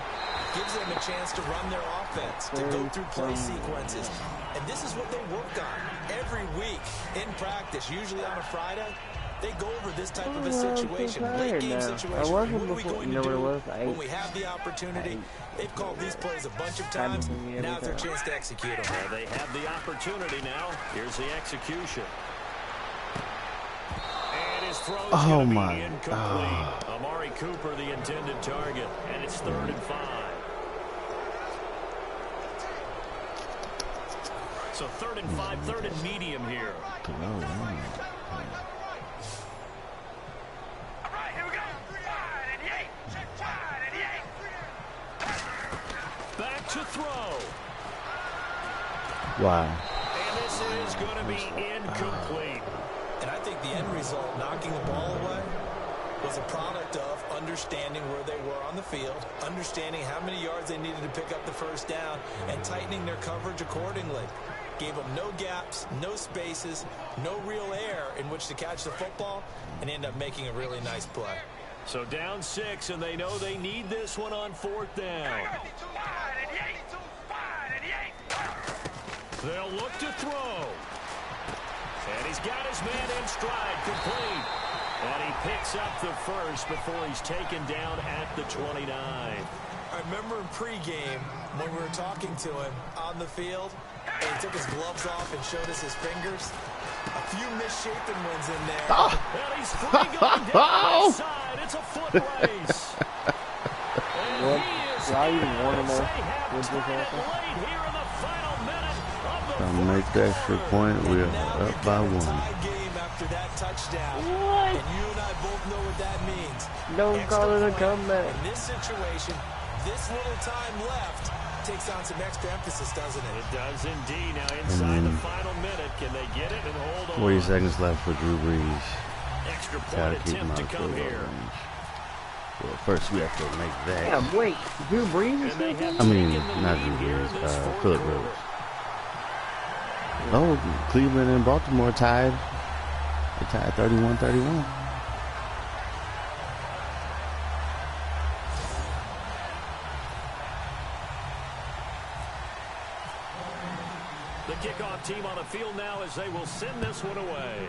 gives them a chance to run their offense, to go through play sequences. And this is what they work on every week in practice, usually on a Friday. They go over this type of a situation, late game situation. What are we going to do when we have the opportunity? They've called these plays a bunch of times. Now's their chance to execute them. Well, they have the opportunity now. Here's the execution. And his throw's going to be incomplete. Amari Cooper, the intended target, and it's 3rd and 5. So 3rd and 5, 3rd and medium here. Back to throw. Wow. And this is going to be incomplete. And I think the end result, knocking the ball away, was a product of understanding where they were on the field, understanding how many yards they needed to pick up the 1st down, and tightening their coverage accordingly. Gave them no gaps, no spaces, no real air in which to catch the football, and end up making a really nice play. So down 6, and they know they need this one on 4th down. They'll look to throw. And he's got his man in stride, complete. And he picks up the 1st before he's taken down at the 29. I remember in pregame when we were talking to him on the field, and he took his gloves off and showed us his fingers. A few misshapen ones in there. And he's free going down the side. It's a foot race. And he is late here in the final minute of the Trying to make the extra point. We are up by 1. Game after that touchdown. What? And you and I both know what that means. Don't Extra call it a point. comeback. In this situation, this little time left takes on some extra emphasis, doesn't it? It does indeed. Now inside the final minute, can they get it and hold on? 40 seconds left for Drew Brees. Extra Gotta point keep him attempt out to of come field goal here. range. Well, first we have to make that. Yeah, wait. Drew Brees is And they still have I mean, taken the not lead Drew here in Brees, this fourth Phillip quarter. Rivers. Oh, Cleveland and Baltimore tied. They tied 31-31. The kickoff team on the field now as they will send this one away.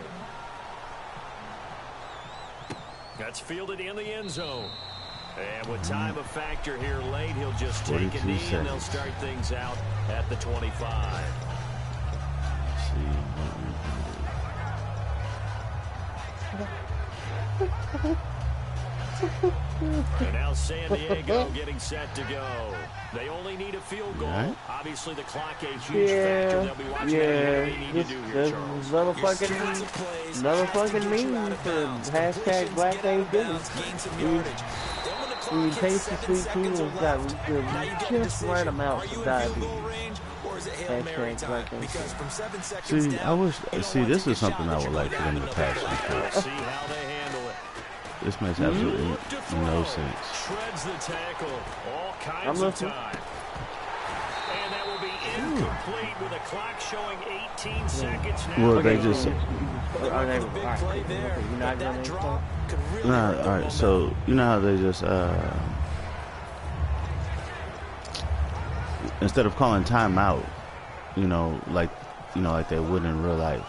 That's fielded in the end zone. And with time a factor here late, he'll just take a 42 knee and they'll seconds. start things out at the 25. See what we can do. And now San Diego getting set to go. They only need a field goal. Right. Obviously, the clock a huge factor. They'll be watching that. What do they need to do here, Charles? Another fucking meme for hashtag Black Days Dinner. You taste the sweet tea and got just right amount of diabetes. Hashtag Black Days Dinner. See, I wish. See, this is something I would like for them to pass me. See how they handle it. This makes absolutely no sense. Shreds the tackle. All kinds I'm of listening. time. And that will be incomplete with a clock showing 18 seconds now. Well, they just. You're not gonna talk? Nah, all right. So you know how they just instead of calling timeout, like they would in real life,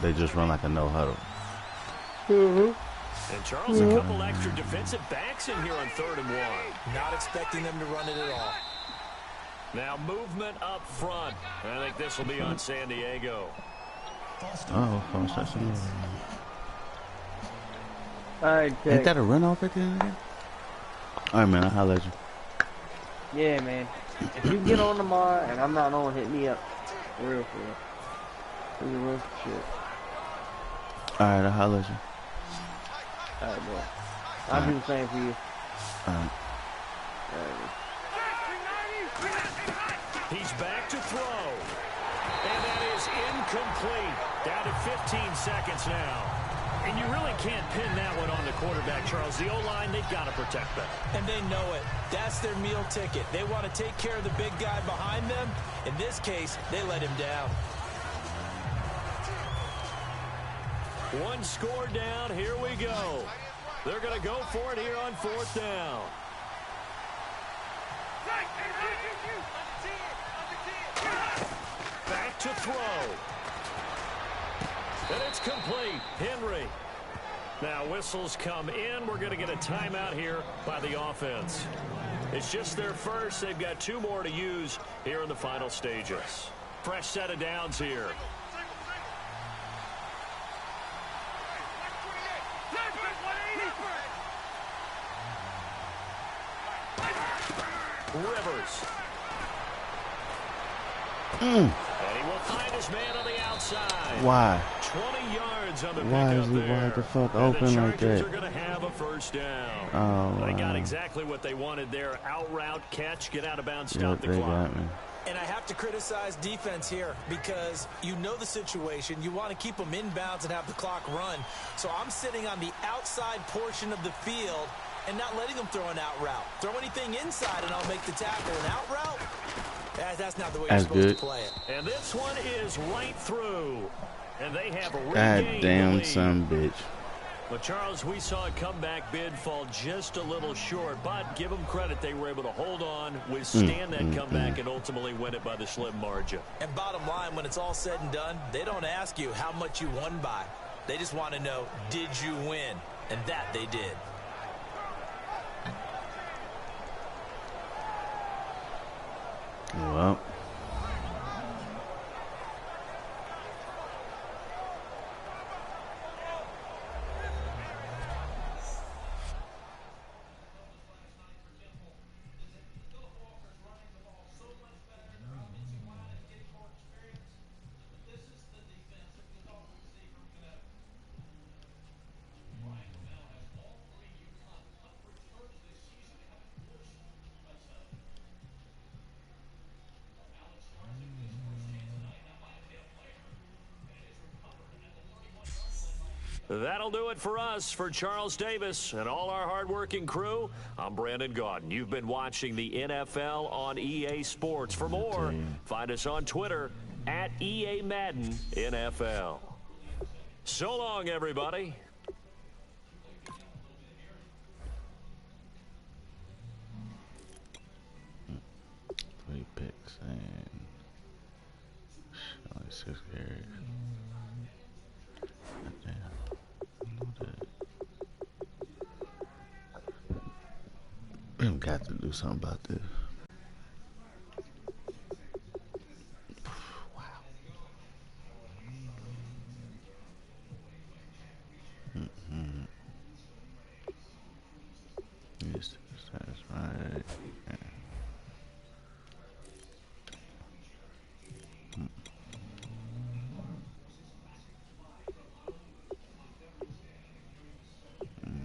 they just run like a no huddle. And Charles, a couple extra defensive backs in here on 3rd and 1. Not expecting them to run it at all. Now movement up front. I think this will be on San Diego. Oh, phone session. Alright, Ain't that a runoff at the end of the game? Alright, man, I'll holler at you. Yeah, man. If you get on tomorrow and I'm not on, hit me up. For real, for real. This is real shit. Alright, I'll holler at you. Alright, bro. I'll do the same for you. Alright. He's back to throw. And that is incomplete. Down to 15 seconds now. And you really can't pin that one on the quarterback, Charles. The O-line, they've got to protect that. And they know it. That's their meal ticket. They want to take care of the big guy behind them. In this case, they let him down. One score down. Here we go. They're going to go for it here on 4th down. Back to throw. And it's complete. Henry. Now whistles come in. We're going to get a timeout here by the offense. It's just their first. They've got 2 more to use here in the final stages. Fresh set of downs here. Rivers. And he will find his man on the outside. Why? 20 yards on the Why pickup is he there. wide the fuck And open the like Chargers that? are going to have a first down. Oh, They got wow. exactly what they wanted there. Out route, catch, get out of bounds, Yep, stop the they clock. got me. And I have to criticize defense here because you know the situation. You want to keep them inbounds and have the clock run. So I'm sitting on the outside portion of the field and not letting them throw an out route. Throw anything inside and I'll make the tackle. An out route? That's not the way you're supposed to play it. And this one is right through. And they have a God regained damn the lead. son bitch. But, Charles, we saw a comeback bid fall just a little short. But give them credit. They were able to hold on, withstand that comeback, and ultimately win it by the slim margin. And bottom line, when it's all said and done, they don't ask you how much you won by. They just want to know, did you win? And that they did. Well. That'll do it for us. For Charles Davis and all our hardworking crew, I'm Brandon Gaudin. You've been watching the NFL on EA Sports. For more, find us on Twitter at EA Madden NFL. So long, everybody. 3 picks and only 6 carries. We've got to do something about this. Wow. Yes, that's right.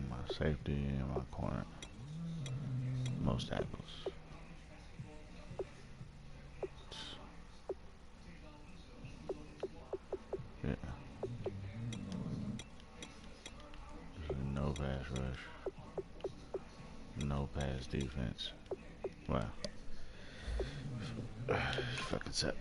My safety in my corner. Most tackles. Yeah. No pass rush. No pass defense. Wow. Fucking suck.